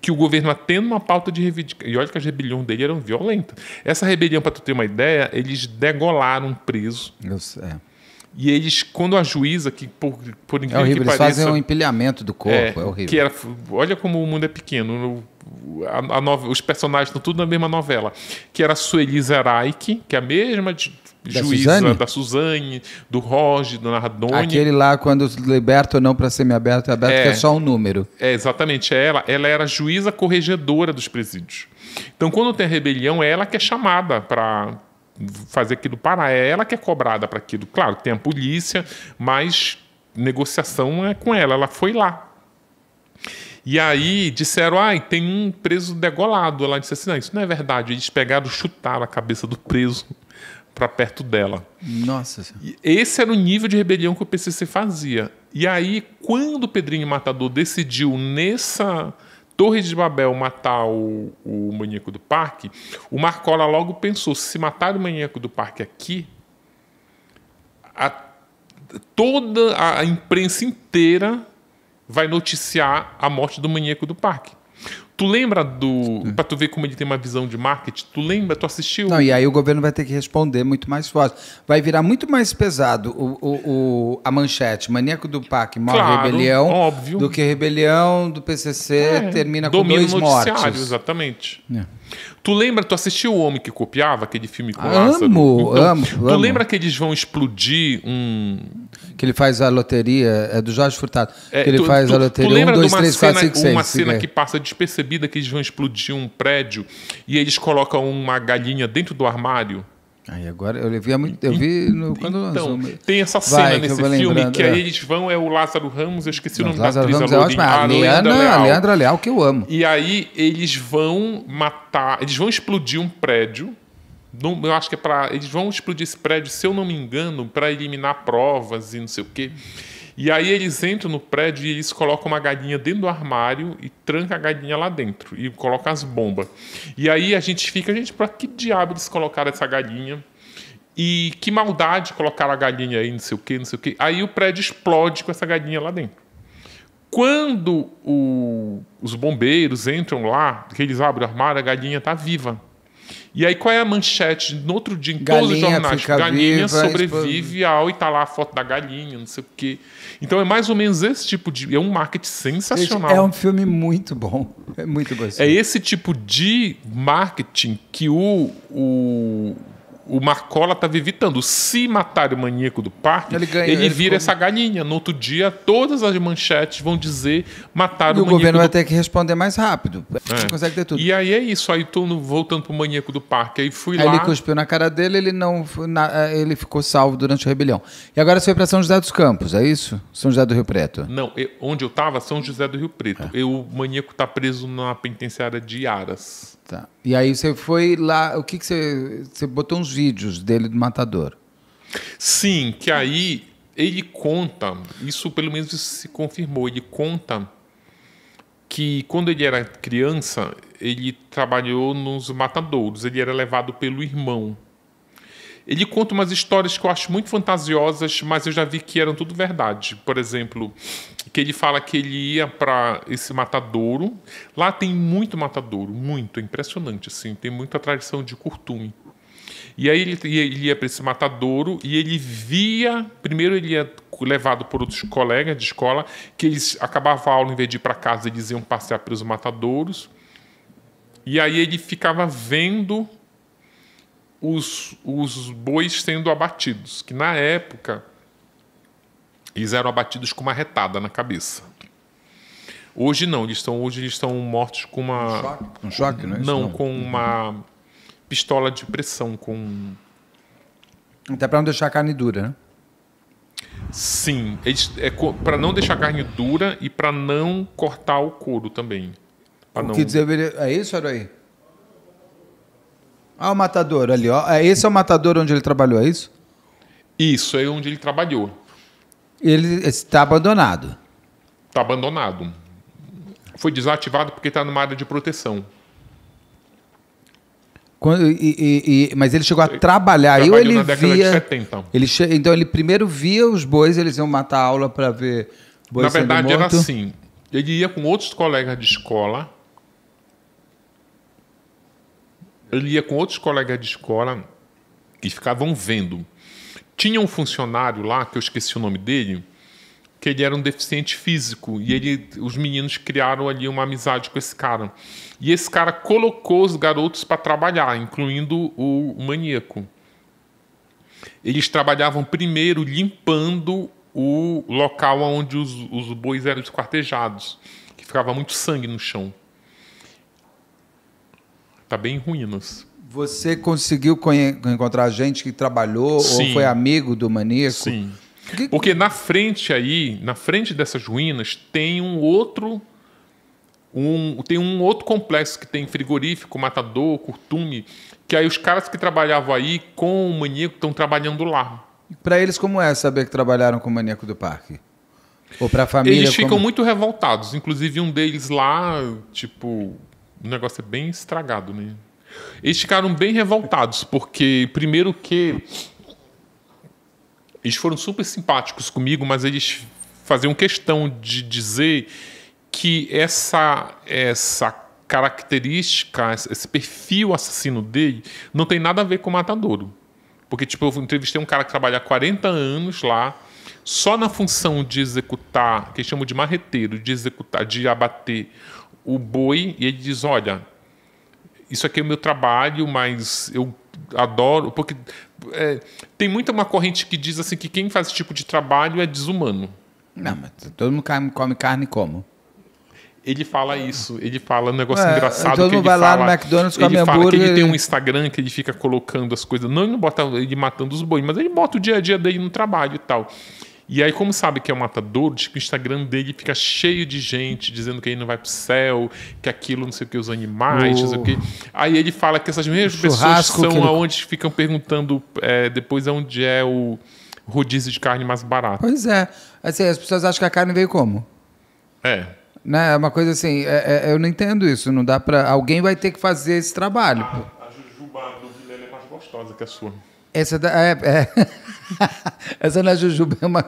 que o governo atenda uma pauta de reivindicação. E olha que as rebeliões dele eram violentas. Essa rebelião, para tu ter uma ideia, eles degolaram um preso. E eles, quando a juíza, que por incrível que pareça... Eles fazem um empilhamento do corpo, é horrível. Olha como o mundo é pequeno. Os personagens estão tudo na mesma novela. Que era a Sueli Zeraik, que é a mesma juíza da Suzane, do Roge, do Nardoni. Aquele lá, quando liberta ou não para semi-aberto, que é só um número. Exatamente. Ela era a juíza corregedora dos presídios. Então, quando tem a rebelião, é ela que é chamada para fazer aquilo parar. É ela que é cobrada para aquilo. Claro, tem a polícia, mas negociação é com ela. Ela foi lá. E aí disseram, tem um preso degolado. Ela disse assim, não, isso não é verdade. Eles pegaram, chutaram a cabeça do preso para perto dela. Nossa Senhora. E esse era o nível de rebelião que o PCC fazia. E aí, quando o Pedrinho Matador decidiu nessa Torre de Babel matar o maníaco do parque, o Marcola logo pensou, se matar o maníaco do parque aqui, toda a imprensa inteira vai noticiar a morte do maníaco do parque. Tu lembra para tu ver como ele tem uma visão de marketing, tu assistiu? Não, e aí o governo vai ter que responder muito mais forte. Vai virar muito mais pesado a manchete, maníaco do parque morre rebelião, óbvio, do que rebelião do PCC termina com 2 mortes. Exatamente. Tu assistiu O Homem que Copiava, aquele filme com Lázaro? Amo. Tu lembra que eles vão explodir que ele faz a loteria, é do Jorge Furtado, que ele faz a loteria, tu lembra 1, 2, de uma 3, 4, 5, 6. Uma cena que passa despercebida, que eles vão explodir um prédio e eles colocam uma galinha dentro do armário? Aí agora eu vi quando lançou. Então, tem essa cena nesse filme que aí eles vão, é o Lázaro Ramos, eu esqueci o nome da atriz, Ramos é ótimo, a Leandra Leal, que eu amo. E aí eles vão matar, eles vão explodir um prédio. Eu acho que eles vão explodir esse prédio, se eu não me engano, para eliminar provas e não sei o quê. E aí eles entram no prédio e eles colocam uma galinha dentro do armário e trancam a galinha lá dentro e colocam as bombas. E aí a gente fica, para que diabo eles colocaram essa galinha? E que maldade colocaram a galinha aí, não sei o quê, não sei o quê. Aí o prédio explode com essa galinha lá dentro. Quando os bombeiros entram lá, que eles abrem o armário, a galinha está viva. E aí qual é a manchete? No outro dia, em todos os jornais, galinha sobrevive ao e tá lá a foto da galinha, não sei o quê. Então é mais ou menos esse tipo de... É um marketing sensacional. É um filme muito bom. É muito bom. É esse tipo de marketing que o Marcola estava evitando. Se matar o maníaco do parque, ele vira essa galinha. No outro dia, todas as manchetes vão dizer matar o maníaco. E o governo vai ter que responder mais rápido. Não consegue ter tudo. E aí é isso. Aí estou voltando para o maníaco do parque. Aí fui lá. Ele cuspiu na cara dele, ele ficou salvo durante a rebelião. E agora você foi para São José dos Campos, é isso? São José do Rio Preto? Não, onde eu estava, São José do Rio Preto. O maníaco está preso na penitenciária de Aras. Tá. E aí você foi lá, o que você botou uns vídeos dele do matador? Sim, que aí ele conta, isso pelo menos se confirmou, ele conta que quando ele era criança, ele trabalhou nos matadouros, ele era levado pelo irmão. Ele conta umas histórias que eu acho muito fantasiosas, mas eu já vi que eram tudo verdade. Por exemplo, que ele fala que ele ia para esse matadouro. Lá tem muito matadouro, muito, é impressionante, assim, tem muita tradição de curtume. E aí ele ia para esse matadouro e ele via... Primeiro ele ia levado por outros colegas de escola, que eles acabavam a aula, em vez de ir para casa, eles iam passear pelos matadouros. E aí ele ficava vendo os bois sendo abatidos, que na época eles eram abatidos com uma retada na cabeça. Hoje não, hoje eles estão mortos com uma... Um choque, não é isso? Não, com uma pistola de pressão. Até para não deixar a carne dura, né? Sim, para não deixar a carne dura e para não cortar o couro também. Que deveria... É isso, Aroí? Ah, o matador ali, ó. Esse é o matador onde ele trabalhou, é isso? Isso, é onde ele trabalhou. Ele está abandonado. Está abandonado. Foi desativado porque está numa área de proteção. Mas ele chegou a trabalhar aí ou ele na década via... de 70. Então ele primeiro via os bois, eles iam matar a aula para ver bois. Na verdade sendo morto. era assim. Ele ia com outros colegas de escola. Que ficavam vendo. Tinha um funcionário lá, que eu esqueci o nome dele, que ele era um deficiente físico. E os meninos criaram ali uma amizade com esse cara. E esse cara colocou os garotos para trabalhar, incluindo o maníaco. Eles trabalhavam primeiro limpando o local onde os bois eram esquartejados, que ficava muito sangue no chão. Está bem em ruínas. Você conseguiu encontrar gente que trabalhou Sim. ou foi amigo do maníaco? Sim. Porque na frente dessas ruínas, tem um outro complexo que tem frigorífico, matador, curtume, que aí os caras que trabalhavam aí com o maníaco estão trabalhando lá. Para eles, como é saber que trabalharam com o maníaco do parque? Ou para a família? Eles ficam muito revoltados. Inclusive, um deles lá, o negócio é bem estragado, né? Eles ficaram bem revoltados, porque, primeiro que eles foram super simpáticos comigo, mas eles faziam questão de dizer que essa característica, esse perfil assassino dele, não tem nada a ver com o matadouro. Porque, eu entrevistei um cara que trabalha há 40 anos lá, só na função de executar, que eles chamam de marreteiro, de abater o boi, e ele diz, olha, isso aqui é o meu trabalho, mas eu adoro, porque tem muita uma corrente que diz assim que quem faz esse tipo de trabalho é desumano. Não, mas todo mundo come carne como? Ele fala isso, ele fala um negócio engraçado. Todo que mundo ele vai lá fala, no McDonald's, come ele fala hambúrguer. Que ele tem um Instagram que ele fica colocando as coisas. Não, ele não bota ele matando os bois, mas ele bota o dia a dia dele no trabalho e tal. E aí, como sabe que é um matador, diz que o Instagram dele fica cheio de gente dizendo que ele não vai pro céu, que aquilo não sei o que, os animais, não sei o que. Aí ele fala que essas mesmas pessoas são aonde ficam perguntando depois onde é o rodízio de carne mais barato. Pois é. Assim, as pessoas acham que a carne veio como? Né? É uma coisa assim, eu não entendo isso. Não dá pra... Alguém vai ter que fazer esse trabalho. A jujuba do Vilela é mais gostosa que a sua. Essa essa na jujuba é uma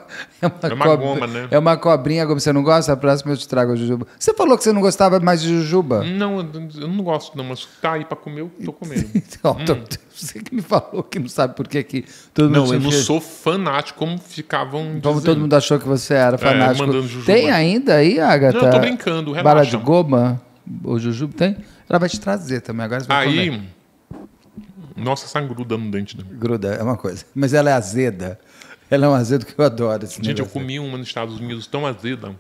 goma, né? É uma cobrinha. Como você não gosta, a próxima eu te trago a jujuba. Você falou que você não gostava mais de jujuba? Não, eu não gosto, não, mas tá aí pra comer, eu tô comendo. Então, você que me falou que não sabe por que todo mundo... Não, eu não sou fanático, como ficavam Como dizendo. todo mundo achou que você era fanático. Mandando jujuba. Tem ainda aí, Agatha? Não, eu tô brincando, relaxa. Bala de goma? O jujuba tem? Ela vai te trazer também, agora você vai comer. Nossa, sai gruda no dente. Né? Gruda, é uma coisa. Mas ela é azeda. Ela é um azedo que eu adoro. Gente, eu comi uma nos Estados Unidos tão azeda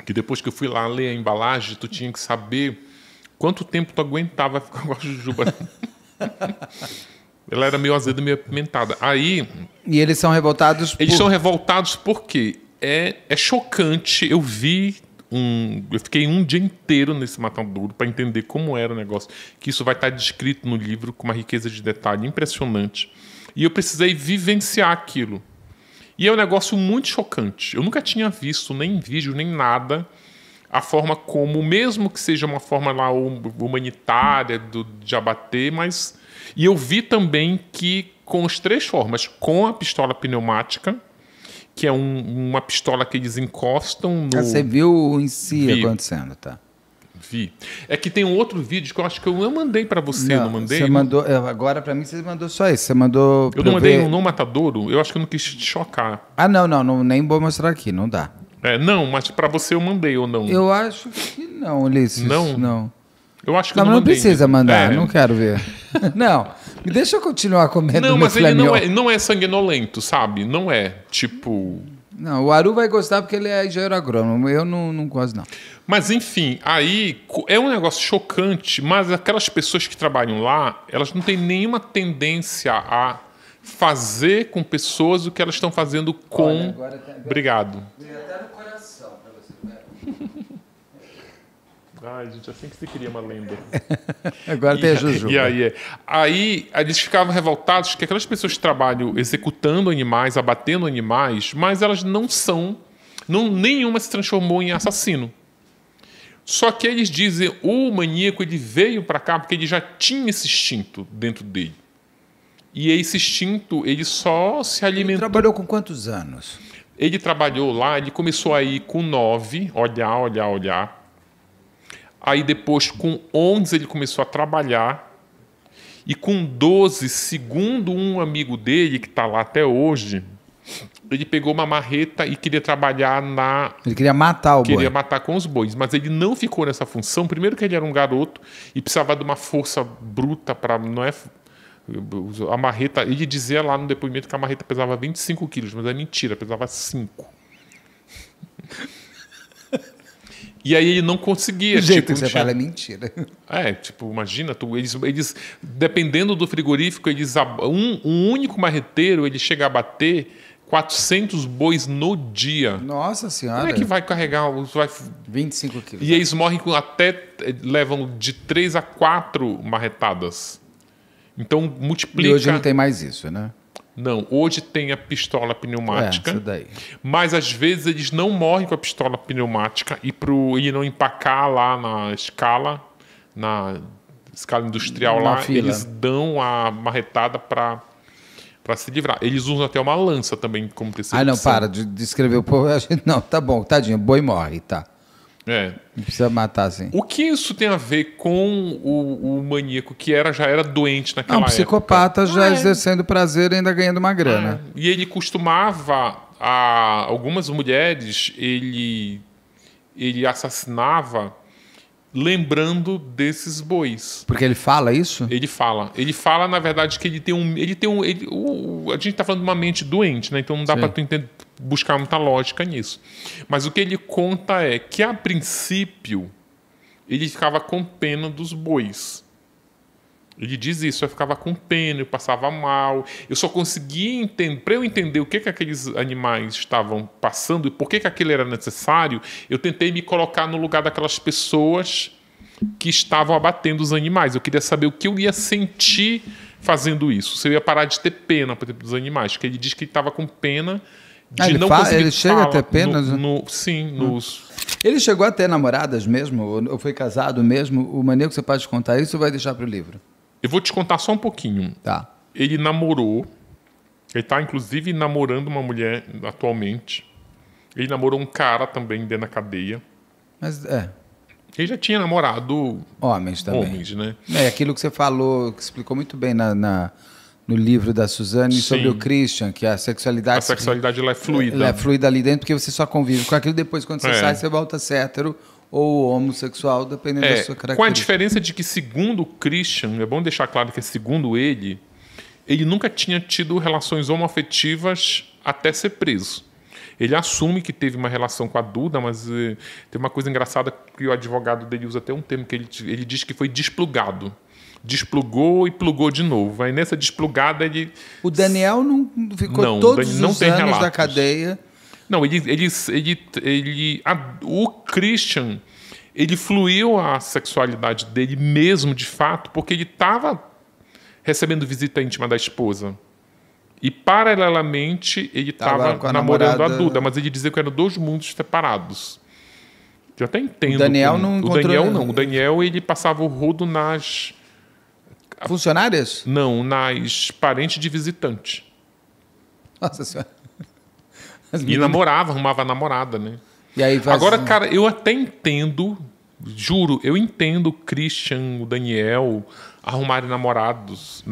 que depois que eu fui lá ler a embalagem, tu tinha que saber quanto tempo tu aguentava ficar com a jujuba. Ela era meio azeda, meio apimentada. Aí... E eles são revoltados Eles são revoltados porque é chocante. Eu fiquei um dia inteiro nesse matadouro para entender como era o negócio. Que isso vai estar descrito no livro com uma riqueza de detalhe impressionante. E eu precisei vivenciar aquilo. E é um negócio muito chocante. Eu nunca tinha visto, nem vídeo, nem nada, a forma como, mesmo que seja uma forma lá humanitária de abater, mas... E eu vi também que com as 3 formas, com a pistola pneumática, que é uma pistola que eles encostam no... Você viu em si acontecendo, tá? Vi. É que tem um outro vídeo que eu acho que eu mandei para você, não mandei? Você mandou... Agora, para mim, você mandou só isso. Você mandou... Eu não mandei um no matadouro? Eu acho que eu não quis te chocar. Não, nem vou mostrar aqui, não dá. Não, mas para você eu mandei ou não? Eu acho que não, Ulisses. Não. Eu acho que eu não mandei. Não precisa mandar, É. não quero ver. Não, me deixa eu continuar comendo Não, meu mas ele filé mignon. não é sanguinolento, sabe? Não é, tipo... Não, o Aru vai gostar porque ele é engenheiro agrônomo. Eu não gosto, não. Mas, enfim, aí é um negócio chocante, mas aquelas pessoas que trabalham lá, elas não têm nenhuma tendência a fazer com pessoas o que elas estão fazendo com... Olha, agora tá... Obrigado. Veio até no coração pra você. Ai, gente, assim que se queria uma lenda. Agora tem a jujuba. E aí eles ficavam revoltados que aquelas pessoas que trabalham executando animais, abatendo animais, mas elas não são... nenhuma se transformou em assassino. Só que eles dizem, o maníaco ele veio para cá porque ele já tinha esse instinto dentro dele. E esse instinto, ele só se alimentou... Ele trabalhou com quantos anos? Ele trabalhou lá, ele começou aí com 9, olhar. Aí depois, com 11, ele começou a trabalhar. E com 12, segundo um amigo dele, que está lá até hoje, ele pegou uma marreta e queria trabalhar na... Ele queria matar o boi. Queria matar com os bois. Mas ele não ficou nessa função. Primeiro que ele era um garoto e precisava de uma força bruta para... Não é... A marreta... Ele dizia lá no depoimento que a marreta pesava 25 quilos, mas é mentira, pesava 5. E aí ele não conseguia. O jeito que você fala é mentira. Imagina, eles dependendo do frigorífico, um único marreteiro, ele chega a bater 400 bois no dia. Nossa Senhora. Como é que vai carregar? 25 quilos. E eles morrem levam de 3 a 4 marretadas. Então multiplica. E hoje não tem mais isso, né? Não, hoje tem a pistola pneumática, isso daí. mas às vezes eles não morrem com a pistola pneumática e ele não empacar lá na escala industrial eles dão a marretada para se livrar. Eles usam até uma lança também como perseguição. Não, para de descrever o povo. Não, tá bom, tadinho, boi morre, tá. Não precisa matar assim. O que isso tem a ver com o maníaco que já era doente naquela época? Um psicopata já exercendo prazer e ainda ganhando uma grana. E ele costumava, algumas mulheres, ele assassinava lembrando desses bois. Porque ele fala isso? Ele fala, na verdade, que a gente está falando de uma mente doente, né? Então não dá para tu buscar muita lógica nisso. Mas o que ele conta é que, a princípio, ele ficava com pena dos bois. Ele diz isso, eu ficava com pena, eu passava mal. Eu só conseguia entender, para eu entender o que aqueles animais estavam passando e por que aquilo era necessário, eu tentei me colocar no lugar daquelas pessoas que estavam abatendo os animais. Eu queria saber o que eu ia sentir fazendo isso. Se eu ia parar de ter pena, por exemplo, dos animais. Porque ele diz que ele estava com pena de não conseguir ele chega a ter pena? Sim. Ele chegou a ter namoradas mesmo? Ou foi casado mesmo? O Maníaco, você pode contar isso ou vai deixar para o livro? Eu vou te contar só um pouquinho. Tá. Ele namorou. Ele está, inclusive, namorando uma mulher atualmente. Ele namorou um cara também dentro da cadeia. Mas, ele já tinha namorado homens também. Homens, né? É aquilo que você falou, que explicou muito bem no livro da Suzane sobre o Christian, que a sexualidade... A sexualidade ela é fluida. Ela é fluida ali dentro, porque você só convive com aquilo. Depois, quando você sai, você volta a ser hétero ou homossexual, dependendo da sua característica. Com a diferença de que, segundo o Christian, é bom deixar claro que, segundo ele nunca tinha tido relações homoafetivas até ser preso. Ele assume que teve uma relação com a Duda, mas tem uma coisa engraçada que o advogado dele usa até um termo que ele diz que foi desplugado. Desplugou e plugou de novo. Aí nessa desplugada ele... O Daniel não ficou todos os anos relatos da cadeia... Não, o Christian, ele fluiu a sexualidade dele mesmo, de fato, porque ele estava recebendo visita íntima da esposa. E, paralelamente, ele estava namorando a Duda, mas ele dizia que eram dois mundos separados. Eu até entendo. O Daniel não encontrou... O Daniel não. O Daniel, ele passava o rodo nas... Funcionárias? Não, nas parentes de visitante. Nossa Senhora. E namorava, arrumava a namorada, né? E aí Agora, cara, eu até entendo, juro, eu entendo o Christian, o Daniel arrumarem namoradas.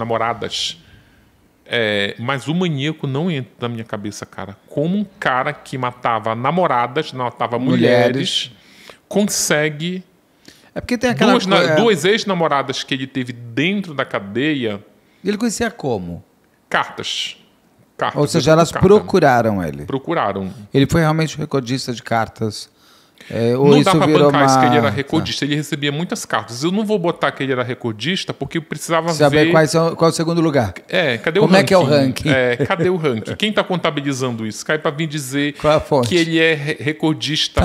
Mas o Maníaco não entra na minha cabeça, cara. Como um cara que matava namoradas, matava mulheres consegue... É porque tem aquela duas ex-namoradas que ele teve dentro da cadeia... Ele conhecia como? Cartas. Ou seja, elas procuraram ele. Procuraram. Ele foi realmente recordista de cartas. Não dá para bancar isso que ele era recordista. Ele recebia muitas cartas. Eu não vou botar que ele era recordista porque eu precisava saber qual é o segundo lugar. Cadê o ranking? Como é que é o ranking? Cadê o ranking? Quem está contabilizando isso? Cai para vir dizer que ele é recordista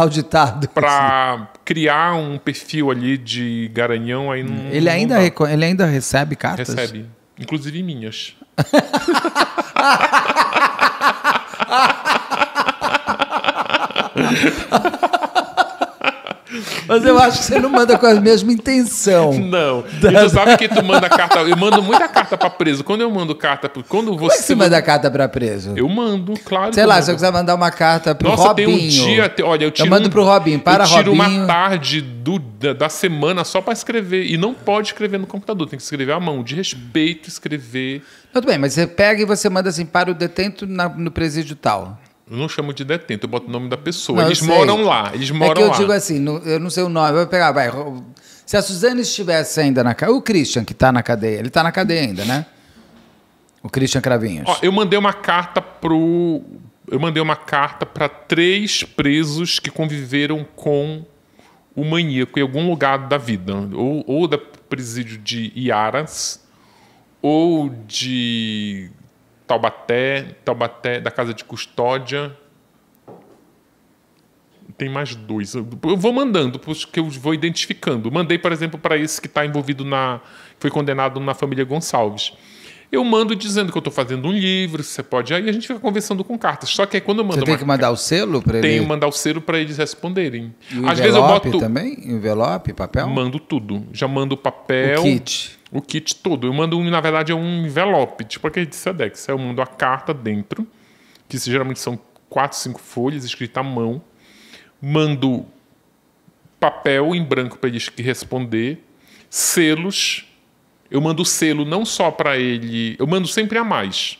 para criar um perfil ali de garanhão. Aí não, ele ainda recebe cartas? Recebe. Inclusive minhas. Mas eu acho que você não manda com a mesma intenção. Não. Você sabe que tu manda carta. Eu mando muita carta para preso. Quando eu mando carta. Como é que você manda carta para preso? Eu mando, claro. Sei lá, se eu quiser mandar uma carta pro Robinho. Tem um dia. Olha, eu mando pro Robinho. Eu tiro uma tarde da semana só para escrever. E não pode escrever no computador. Tem que escrever à mão. De respeito, escrever. Tudo bem, mas você pega e você manda assim para o detento no presídio tal. Eu não chamo de detento, eu boto o nome da pessoa. Não, eles moram lá, eles moram lá. Eu digo assim, eu não sei o nome, eu vou pegar, se a Suzane estivesse ainda na cadeia, o Christian que está na cadeia, ele está na cadeia ainda, né? O Christian Cravinhos. Eu mandei uma carta para 3 presos que conviveram com o Maníaco em algum lugar da vida, ou da presídio de Iaras, ou de Taubaté, da Casa de Custódia. Tem mais 2. Eu vou mandando, porque eu vou identificando. Mandei, por exemplo, para esse que está envolvido foi condenado na família Gonçalves. Eu mando dizendo que eu estou fazendo um livro, você pode... Aí a gente fica conversando com cartas. Só que aí quando eu mando... Você tem que mandar o selo para ele? Tenho que mandar o selo para eles responderem. E às vezes eu boto... também? Envelope, papel? Mando tudo. Já mando o papel... O kit todo. Eu mando, na verdade, é um envelope, tipo aquele de Sedex. Eu mando a carta dentro, que geralmente são 4, 5 folhas, escrita à mão. Mando papel em branco para eles responder. Selos. Eu mando o selo não só para ele... Eu mando sempre a mais.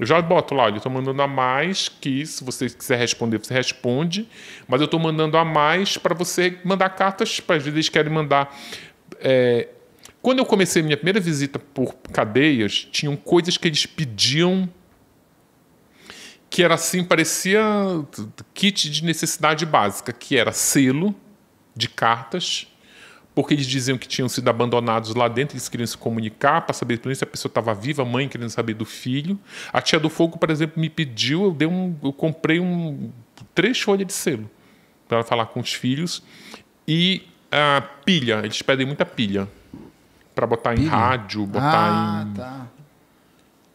Eu já boto lá, olha, eu estou mandando a mais, que se você quiser responder, você responde, mas eu estou mandando a mais para você mandar cartas, para às vezes eles querem mandar. Quando eu comecei minha primeira visita por cadeias, tinham coisas que eles pediam que era assim, parecia kit de necessidade básica, que era selo de cartas, porque eles diziam que tinham sido abandonados lá dentro, eles queriam se comunicar para saber se a pessoa estava viva, a mãe querendo saber do filho. A tia do fogo, por exemplo, me pediu, eu comprei 3 folhas de selo para ela falar com os filhos. E a pilha, eles pedem muita pilha para botar em rádio, botar em... Tá.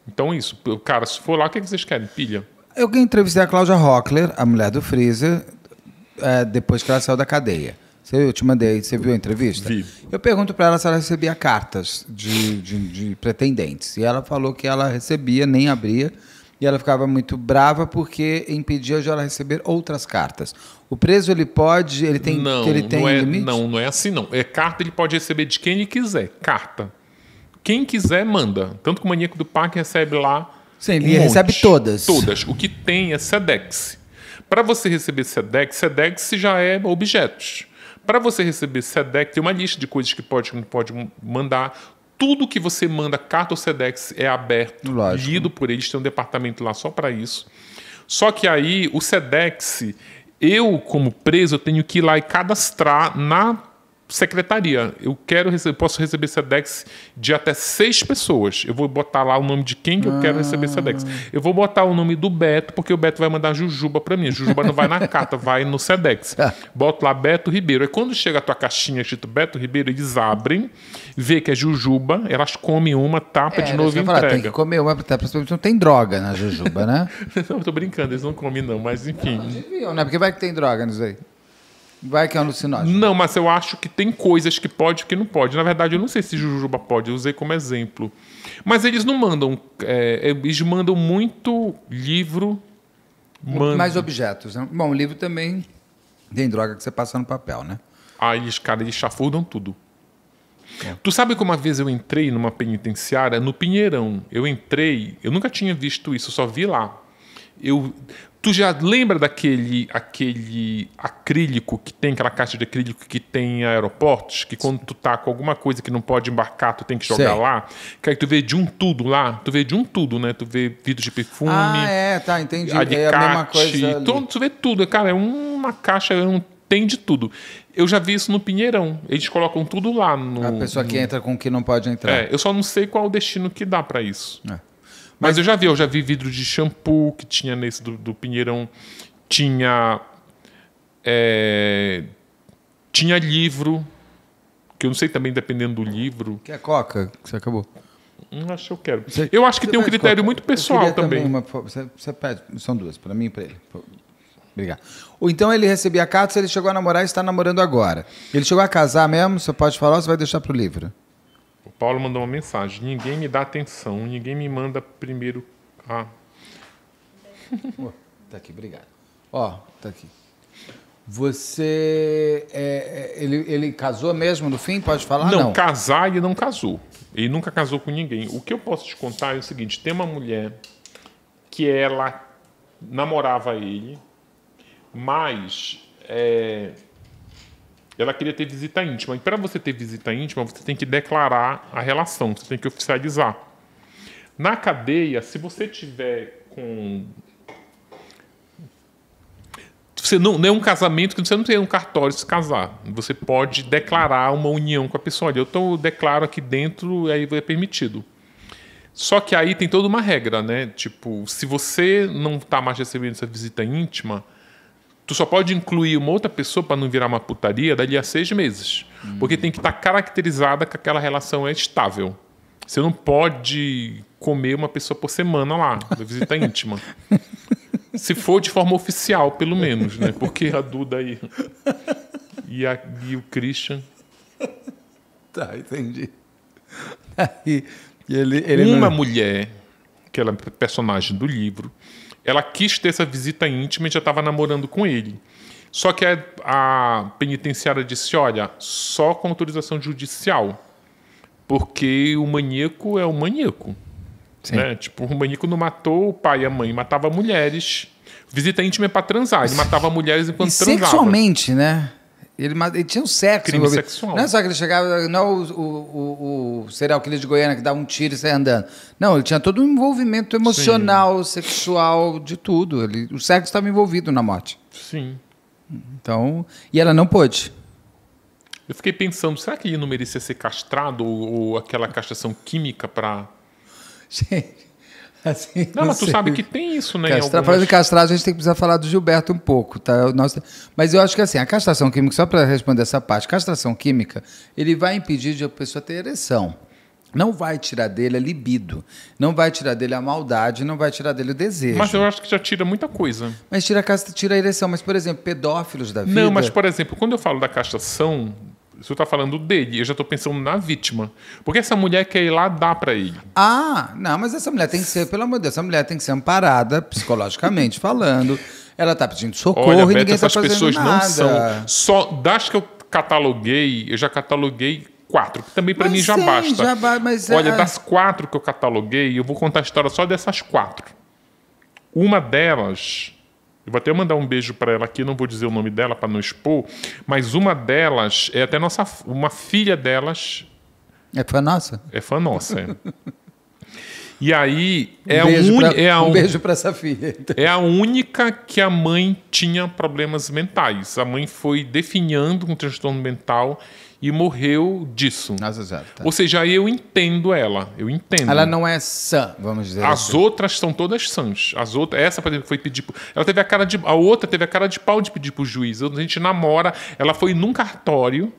Então isso, cara, se for lá, o que vocês querem? Pilha? Eu entrevistei a Cláudia Rockler, a mulher do Freezer, depois que ela saiu da cadeia. Eu te mandei, você viu a entrevista? Vi. Eu pergunto para ela se ela recebia cartas de pretendentes. E ela falou que ela recebia, nem abria. E ela ficava muito brava porque impedia de ela receber outras cartas. O preso, ele pode... Ele tem limite? Não é assim, não. Carta ele pode receber de quem ele quiser. Carta. Quem quiser, manda. Tanto que o maníaco do parque recebe lá... Sim, ele recebe todas. Todas. O que tem é SEDEX. Para você receber SEDEX já é objetos. Para você receber SEDEX, tem uma lista de coisas que não pode mandar. Tudo que você manda, carta ou SEDEX, é aberto, lógico, lido por eles. Tem um departamento lá só para isso. Só que aí, o SEDEX, eu, como preso, eu tenho que ir lá e cadastrar na secretaria. Eu posso receber SEDEX de até 6 pessoas. Eu vou botar lá o nome de quem que eu quero receber SEDEX. Eu vou botar o nome do Beto, porque o Beto vai mandar Jujuba para mim. A Jujuba não vai na carta, vai no SEDEX. Boto lá Beto Ribeiro. Aí quando chega a tua caixinha escrito Beto Ribeiro, eles abrem, vê que é Jujuba, elas comem uma, tapa de novo e entrega. Tem que comer uma, principalmente não tem droga na Jujuba, né? Não, eu tô brincando, eles não comem não, mas enfim. Deviam, né? Porque vai que tem droga nisso aí. Vai que é alucinógeno. Não, mas eu acho que tem coisas que pode e que não pode. Na verdade, eu não sei se Jujuba pode, eu usei como exemplo. Mas eles não mandam... eles mandam muito livro... Mais objetos, né? Bom, o livro também tem droga que você passa no papel, né? Eles chafurdam tudo. Tu sabe que uma vez eu entrei numa penitenciária no Pinheirão. Eu entrei... Eu nunca tinha visto isso, eu só vi lá. Tu já lembra daquele acrílico que tem, aquela caixa de acrílico que tem em aeroportos, que quando tu tá com alguma coisa que não pode embarcar, tu tem que jogar lá? Que aí tu vê de um tudo lá, tu vê de um tudo, né? Tu vê vidro de perfume, tá, entendi. alicate, é a mesma coisa tu vê tudo, cara, é uma caixa, tem de tudo. Eu já vi isso no Pinheirão, eles colocam tudo lá. A pessoa que entra com o que não pode entrar. Eu só não sei qual o destino que dá para isso. Mas eu já vi vidro de shampoo que tinha nesse do Pinheirão. Tinha livro, que eu não sei também, dependendo do livro. Que é Coca, que você acabou. Acho que eu quero. Eu acho que tem um critério muito pessoal também. Você pede, são 2, para mim e para ele. Obrigado. Ou então ele recebia cartas, ele chegou a namorar e está namorando agora. Ele chegou a casar mesmo? Você pode falar ou você vai deixar para o livro? O Paulo mandou uma mensagem. Ninguém me dá atenção. Ninguém me manda primeiro... Tá aqui, obrigado. Tá aqui. Você... ele casou mesmo no fim? Pode falar? Não, casar ele não casou. Ele nunca casou com ninguém. O que eu posso te contar é o seguinte. Tem uma mulher que ela namorava ele, mas... ela queria ter visita íntima. E para você ter visita íntima, você tem que declarar a relação, você tem que oficializar. Na cadeia, se você tiver com... Você não é um casamento que você não tem um cartório se casar. Você pode declarar uma união com a pessoa. Eu declaro aqui dentro, aí é permitido. Só que aí tem toda uma regra, né? Tipo, se você não está mais recebendo essa visita íntima... Tu só pode incluir uma outra pessoa para não virar uma putaria dali a 6 meses. Porque tem que estar caracterizada que aquela relação é estável. Você não pode comer uma pessoa por semana lá, da visita íntima. Se for de forma oficial, pelo menos, né? Porque a Duda aí e o Christian... Tá, entendi. Uma mulher, que ela é personagem do livro... Ela quis ter essa visita íntima e já estava namorando com ele. Só que a penitenciária disse, olha, só com autorização judicial. Porque o maníaco é o maníaco. Né? Tipo, o maníaco não matou o pai e a mãe, matava mulheres. Visita íntima é pra transar. Ele matava mulheres enquanto transava. Sexualmente, né? Ele tinha um sexo. Crime sexual. Não é só que ele chegava... Não é o serial killer de Goiânia que dava um tiro e saia andando. Não, ele tinha todo um envolvimento emocional, sexual, de tudo. O sexo estava envolvido na morte. Sim. Então... E ela não pôde. Eu fiquei pensando, será que ele não merecia ser castrado ou aquela castração química para... Gente... Assim, não, mas tu sabe que tem isso, né? Falando de castrado, a gente tem que precisar falar do Gilberto um pouco, tá? Mas eu acho que assim, a castração química, só para responder essa parte, castração química, ele vai impedir de a pessoa ter ereção. Não vai tirar dele a libido, não vai tirar dele a maldade, não vai tirar dele o desejo. Mas eu acho que já tira muita coisa. Mas tira a ereção. Mas, por exemplo, pedófilos da vida... Não, mas, por exemplo, quando eu falo da castração... Você está falando dele, eu já estou pensando na vítima. Porque essa mulher quer ir lá dar para ele. Ah, não, mas essa mulher tem que ser, pelo amor de Deus, essa mulher tem que ser amparada, psicologicamente falando. Ela está pedindo socorro. Olha, e Beto, ninguém está fazendo pessoas nada. Não são. Só das que eu cataloguei, eu já cataloguei 4, que também para mim já basta. Olha, das 4 que eu cataloguei, eu vou contar a história só dessas 4. Uma delas... Eu vou até mandar um beijo para ela aqui, não vou dizer o nome dela para não expor, mas uma delas é até uma filha delas. É fã nossa? É fã nossa, é. E aí, um beijo para essa filha. Então. É a única que a mãe tinha problemas mentais. A mãe foi definhando com transtorno mental e morreu disso. Nossa, já, tá. Ou seja, aí eu entendo ela. Eu entendo. Ela não é sã, vamos dizer As assim. outras são todas sãs. Essa, por exemplo, foi pedir... Ela teve a outra teve a cara de pau de pedir pro juiz. A gente namora. Ela foi num cartório,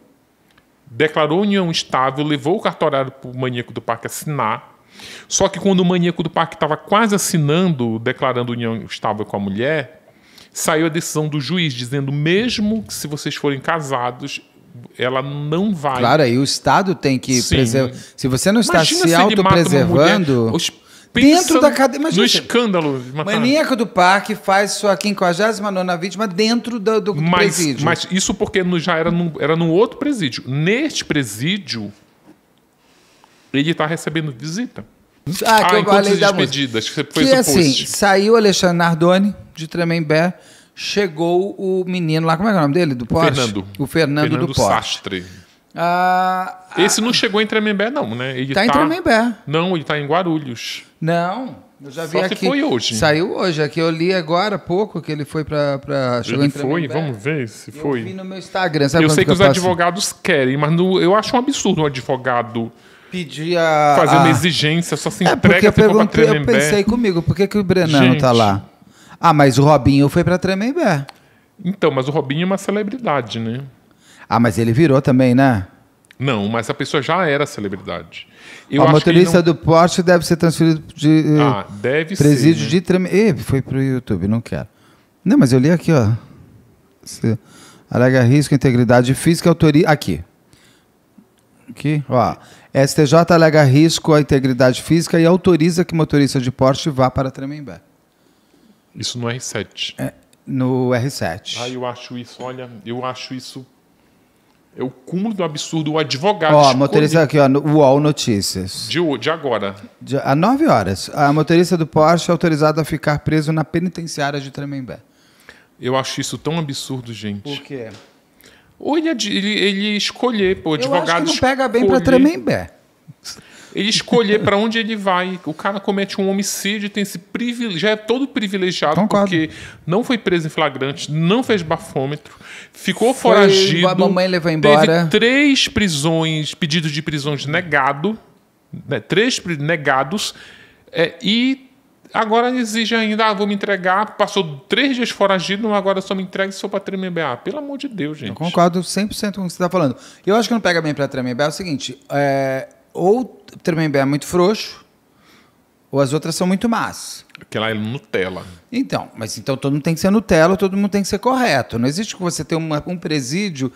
declarou união estável, levou o cartorário pro maníaco do parque assinar. Só que quando o maníaco do parque estava quase assinando, declarando união estável com a mulher, saiu a decisão do juiz dizendo, mesmo que se vocês forem casados... ela não vai... Claro, aí o Estado tem que preservar... Se você não está se autopreservando... Dentro da cadeia... No escândalo. Maníaco do parque faz sua 59ª vítima dentro do presídio. Mas isso porque já era num outro presídio. Neste presídio, ele está recebendo visita. Que eu falei da despedidas, que você fez o post. Assim, saiu Alexandre Nardoni, de Tremembé, chegou o menino lá, como é que é o nome dele? Do Porsche? O Fernando do Porsche. Sastre. Esse não chegou em Tremembé, não, né? Ele tá em Tremembé. Não, ele está em Guarulhos. Não, eu já vi Só aqui. Se foi hoje. Saiu hoje, aqui eu li agora há pouco que ele foi para chegou em Tremembé. Ele foi, vamos ver se foi. Eu vi no meu Instagram. Sabe eu sei que os advogados querem, mas eu acho um absurdo um advogado pedir fazer uma exigência, só se entrega se for para Tremembé. Eu pensei comigo, por que o Brenano está lá? Ah, mas o Robinho foi para Tremembé. Então, mas o Robinho é uma celebridade, né? Ah, mas ele virou também, né? Não, mas a pessoa já era celebridade. O motorista do Porsche deve ser transferido de presídio ser, de Tremembé. Foi para o YouTube, não quero. Não, mas eu li aqui, ó. Alega risco, integridade física, autoria... Aqui, ó. STJ alega risco à integridade física e autoriza que motorista de Porsche vá para Tremembé. Isso no R7. No R7. Eu acho isso, olha, é o cúmulo do absurdo. O advogado... motorista aqui, ó, no UOL Notícias. De agora. Há 9 horas. A motorista do Porsche é autorizada a ficar preso na penitenciária de Tremembé. Eu acho isso tão absurdo, gente. Por quê? Ou ele escolher, o advogado... Eu acho que não pega bem para Tremembé. Ele escolher para onde ele vai. O cara comete um homicídio, tem esse privilégio, já é todo privilegiado. Concordo. Porque não foi preso em flagrante, não fez bafômetro, ficou foragido. A mamãe levou embora. Teve 3 pedidos de prisões negados, né, 3 negados, e agora exige ainda, vou me entregar, passou 3 dias foragido, agora só me entrega e sou para Tremembé. Pelo amor de Deus, gente. Eu concordo 100% com o que você está falando. Eu acho que não pega bem para Tremembé é o seguinte, ou Tremembé é muito frouxo, ou as outras são muito más. Aquela é Nutella. Então todo mundo tem que ser Nutella, todo mundo tem que ser correto. Não existe que você ter um presídio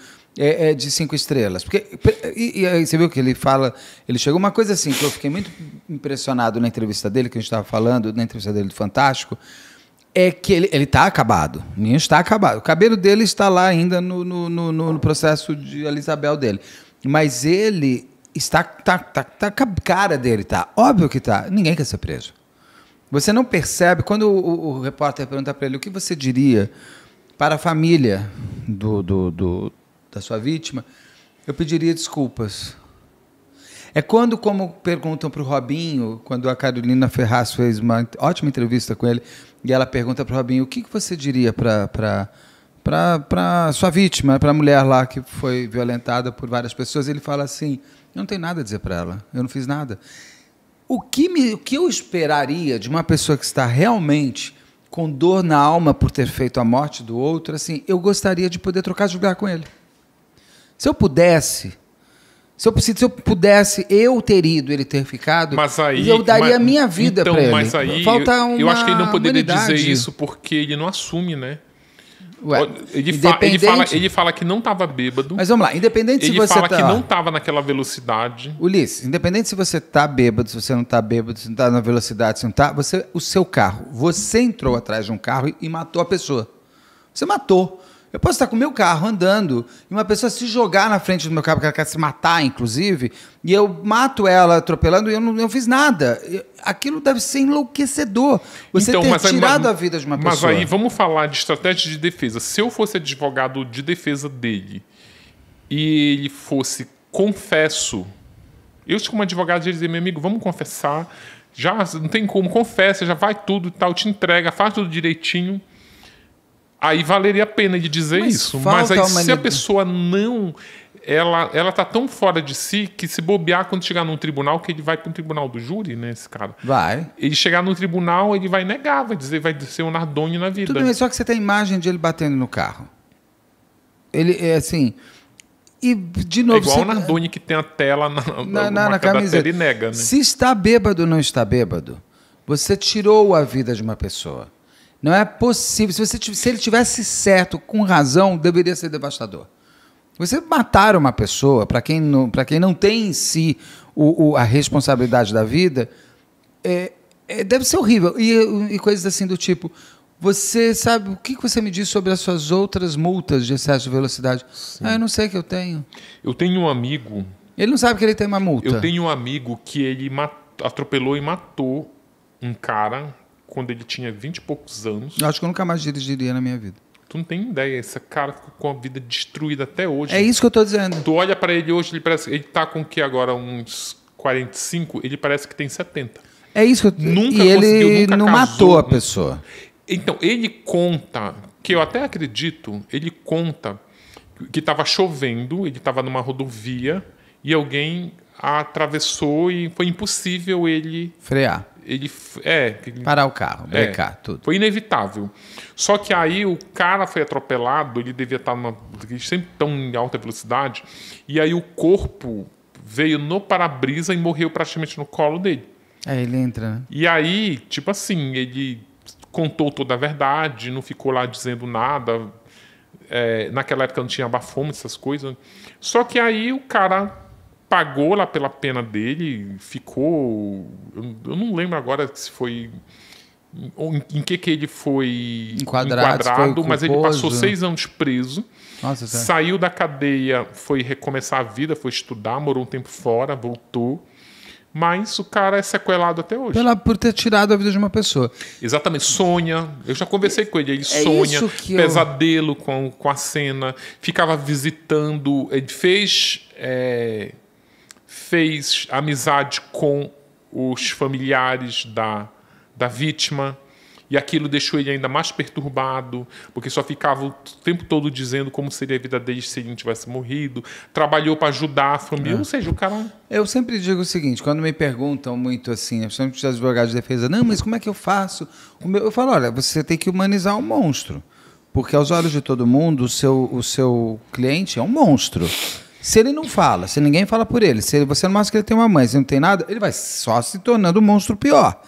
de 5 estrelas. Porque, e aí você viu que ele fala... Ele chegou uma coisa assim, que eu fiquei muito impressionado na entrevista dele, que a gente estava falando, na entrevista dele do Fantástico, é que ele está acabado. O menino está acabado. O cabelo dele está lá ainda no processo de Elisabel dele. Mas ele... Tá com a cara dele, tá? Óbvio que tá. Ninguém quer ser preso. Você não percebe, quando o repórter pergunta para ele o que você diria para a família da sua vítima, eu pediria desculpas. É quando, como perguntam para o Robinho, quando a Carolina Ferraz fez uma ótima entrevista com ele, e ela pergunta para o Robinho, o que você diria para sua vítima, para a mulher lá que foi violentada por várias pessoas, ele fala assim, eu não tenho nada a dizer para ela, eu não fiz nada. O que eu esperaria de uma pessoa que está realmente com dor na alma por ter feito a morte do outro, assim, eu gostaria de poder trocar de lugar com ele. Se eu pudesse, eu ter ido, ele ter ficado, eu daria a minha vida para ele. Mas aí, eu acho que ele não poderia dizer isso porque ele não assume, né? Ué, ele fala que não estava bêbado. Mas vamos lá, independente se você Ele fala que não estava naquela velocidade. Ulisses, independente se você está bêbado, se você não está bêbado, se não está na velocidade, se não está, o seu carro, você entrou atrás de um carro e matou a pessoa. Você matou. Eu posso estar com o meu carro andando e uma pessoa se jogar na frente do meu carro porque ela quer se matar, inclusive, e eu mato ela atropelando e eu não fiz nada. Aquilo deve ser enlouquecedor. Você ter tirado a vida de uma pessoa. Mas aí vamos falar de estratégia de defesa. Se eu fosse advogado de defesa dele e ele fosse confesso, eu como advogado ia dizer, meu amigo, vamos confessar, já não tem como, confessa, já vai tudo e tal, te entrega, faz tudo direitinho. Aí valeria a pena de dizer isso. Mas aí, se a pessoa não... Ela tá tão fora de si que se bobear quando chegar num tribunal, que ele vai para um tribunal do júri, né, esse cara? Vai. Ele chegar no tribunal, ele vai negar, vai ser um Nardoni na vida. Tudo bem, só que você tem a imagem de ele batendo no carro. Ele é assim... E, de novo, igual o Nardoni que tem a tela na camiseta e nega, né? Se está bêbado ou não está bêbado, você tirou a vida de uma pessoa. Não é possível. Se ele tivesse certo, com razão, deveria ser devastador. Você matar uma pessoa, para quem não tem em si a responsabilidade da vida, deve ser horrível. E coisas assim do tipo, você sabe, o que você me diz sobre as suas outras multas de excesso de velocidade? Sim. Eu não sei que eu tenho. Eu tenho um amigo... Ele não sabe que ele tem uma multa. Eu tenho um amigo que ele atropelou e matou um cara... quando ele tinha 20 e poucos anos. Eu acho que eu nunca mais dirigiria na minha vida. Tu não tem ideia, esse cara ficou com a vida destruída até hoje. É isso que eu estou dizendo. Tu olha para ele hoje, ele tá com o que agora? Uns 45? Ele parece que tem 70. É isso que eu... Nunca e ele nunca não casou, matou a pessoa. Então, ele conta, que eu até acredito, ele conta que estava chovendo, ele estava numa rodovia e alguém atravessou e foi impossível ele... frear. Parar o carro, brecar, tudo. Foi inevitável. Só que aí o cara foi atropelado, ele devia estar sempre tão em alta velocidade, e aí o corpo veio no para-brisa e morreu praticamente no colo dele. Ele entra, né? E aí, tipo assim, ele contou toda a verdade, não ficou lá dizendo nada. Naquela época não tinha bafômetro, essas coisas. Só que aí o cara... pagou lá pela pena dele, ficou... Eu não lembro agora se foi... Em que ele foi enquadrado, mas ele passou 6 anos preso. Nossa, saiu da cadeia, foi recomeçar a vida, foi estudar, morou um tempo fora, voltou. Mas o cara é sequelado até hoje. Por ter tirado a vida de uma pessoa. Exatamente, sonha. Eu já conversei com ele, ele sonha, pesadelo com a cena, ficava visitando, ele fez amizade com os familiares da vítima, e aquilo deixou ele ainda mais perturbado, porque só ficava o tempo todo dizendo como seria a vida dele se ele não tivesse morrido. Trabalhou para ajudar a família, ou seja, o cara... Eu sempre digo o seguinte, quando me perguntam muito assim, principalmente os advogados de defesa, não, mas como é que eu faço? Eu falo, olha, você tem que humanizar um monstro, porque aos olhos de todo mundo, o seu cliente é um monstro. Se ele não fala, se ninguém fala por ele, se você não mostra que ele tem uma mãe, se não tem nada, ele vai só se tornando um monstro pior.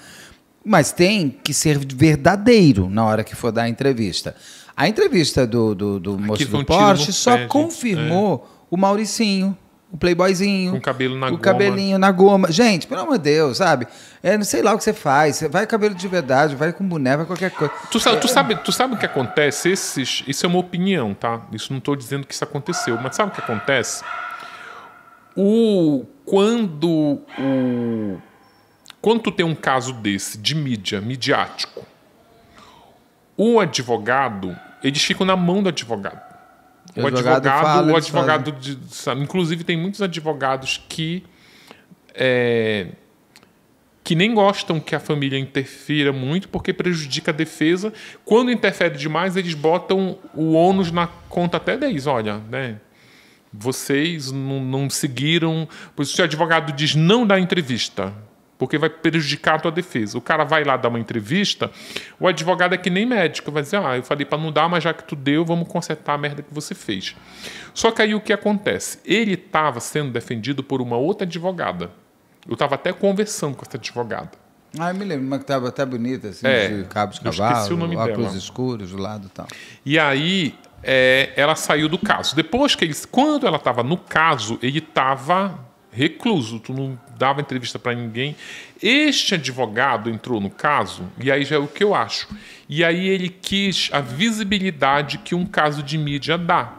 Mas tem que ser verdadeiro na hora que for dar a entrevista. A entrevista do moço do Porsche só confirmou o Mauricinho, o playboyzinho. Com o cabelo na goma. O cabelinho na goma. Gente, pelo amor de Deus, sabe? Não sei lá o que você faz. Você vai cabelo de verdade, vai com boné, vai qualquer coisa. Tu sabe o que acontece? Isso é uma opinião, tá? Isso não estou dizendo que isso aconteceu. Mas sabe o que acontece? O quando tu tem um caso desse, de midiático, o advogado, eles ficam na mão do advogado. O advogado inclusive tem muitos advogados que nem gostam que a família interfira muito porque prejudica a defesa. Quando interfere demais, eles botam o ônus na conta até deles. Olha, né, vocês não seguiram... Pois se o advogado diz não dá entrevista, porque vai prejudicar a tua defesa. O cara vai lá dar uma entrevista, o advogado é que nem médico, vai dizer, eu falei para não dar, mas já que tu deu, vamos consertar a merda que você fez. Só que aí o que acontece? Ele estava sendo defendido por uma outra advogada. Eu estava até conversando com essa advogada. Eu me lembro, uma que estava até bonita, assim, de cabo de cavalo, óculos escuros do lado e tal. E aí, ela saiu do caso. Depois que quando ela estava no caso, ele estava recluso, tu não dava entrevista para ninguém. Este advogado entrou no caso, e aí já é o que eu acho. E aí ele quis a visibilidade que um caso de mídia dá.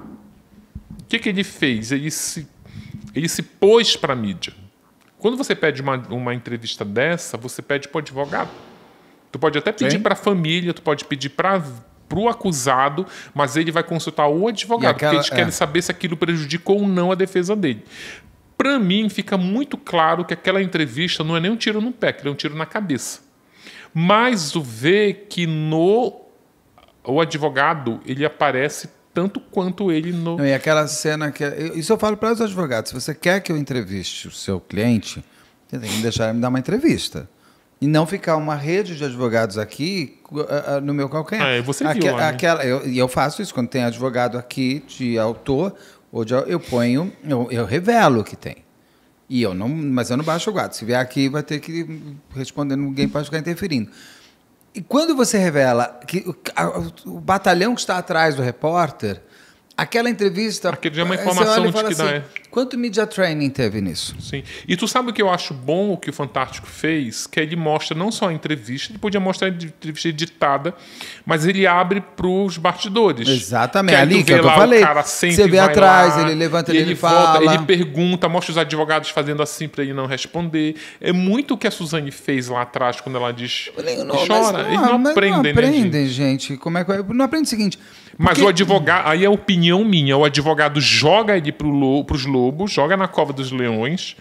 O que ele fez? Ele se pôs para a mídia. Quando você pede uma entrevista dessa, você pede para o advogado. Tu pode até pedir para a família, tu pode pedir para o acusado, mas ele vai consultar o advogado, porque eles querem saber se aquilo prejudicou ou não a defesa dele. Para mim, fica muito claro que aquela entrevista não é nem um tiro no pé, que é um tiro na cabeça. Mas tu vê que o advogado, ele aparece tanto quanto ele no... Não, e aquela cena que... Isso eu falo para os advogados. Se você quer que eu entreviste o seu cliente, você tem que deixar ele me dar uma entrevista. E não ficar uma rede de advogados aqui no meu calcanhar. Você viu lá, né? Eu faço isso. Quando tem advogado aqui de autor, eu revelo o que tem. Mas eu não baixo o guarda. Se vier aqui, vai ter que responder, ninguém pode ficar interferindo. E quando você revela que o batalhão que está atrás do repórter, aquela entrevista... Aquilo já é uma informação de que dá. Quanto media training teve nisso? Sim. E tu sabe o que eu acho bom, o que o Fantástico fez? Que ele mostra não só a entrevista, ele podia mostrar a entrevista editada, mas ele abre para os bastidores. Exatamente. Ali que eu falei. O cara sempre você vê vai atrás, lá, ele levanta, ele volta, fala. ele pergunta, mostra os advogados fazendo assim para ele não responder. É muito o que a Suzane fez lá atrás, quando ela diz... chora. Eles não aprendem, né, gente? Como é que... Não aprende o seguinte... Mas o advogado, aí é opinião minha, o advogado joga ele para os lobos, joga na cova dos leões,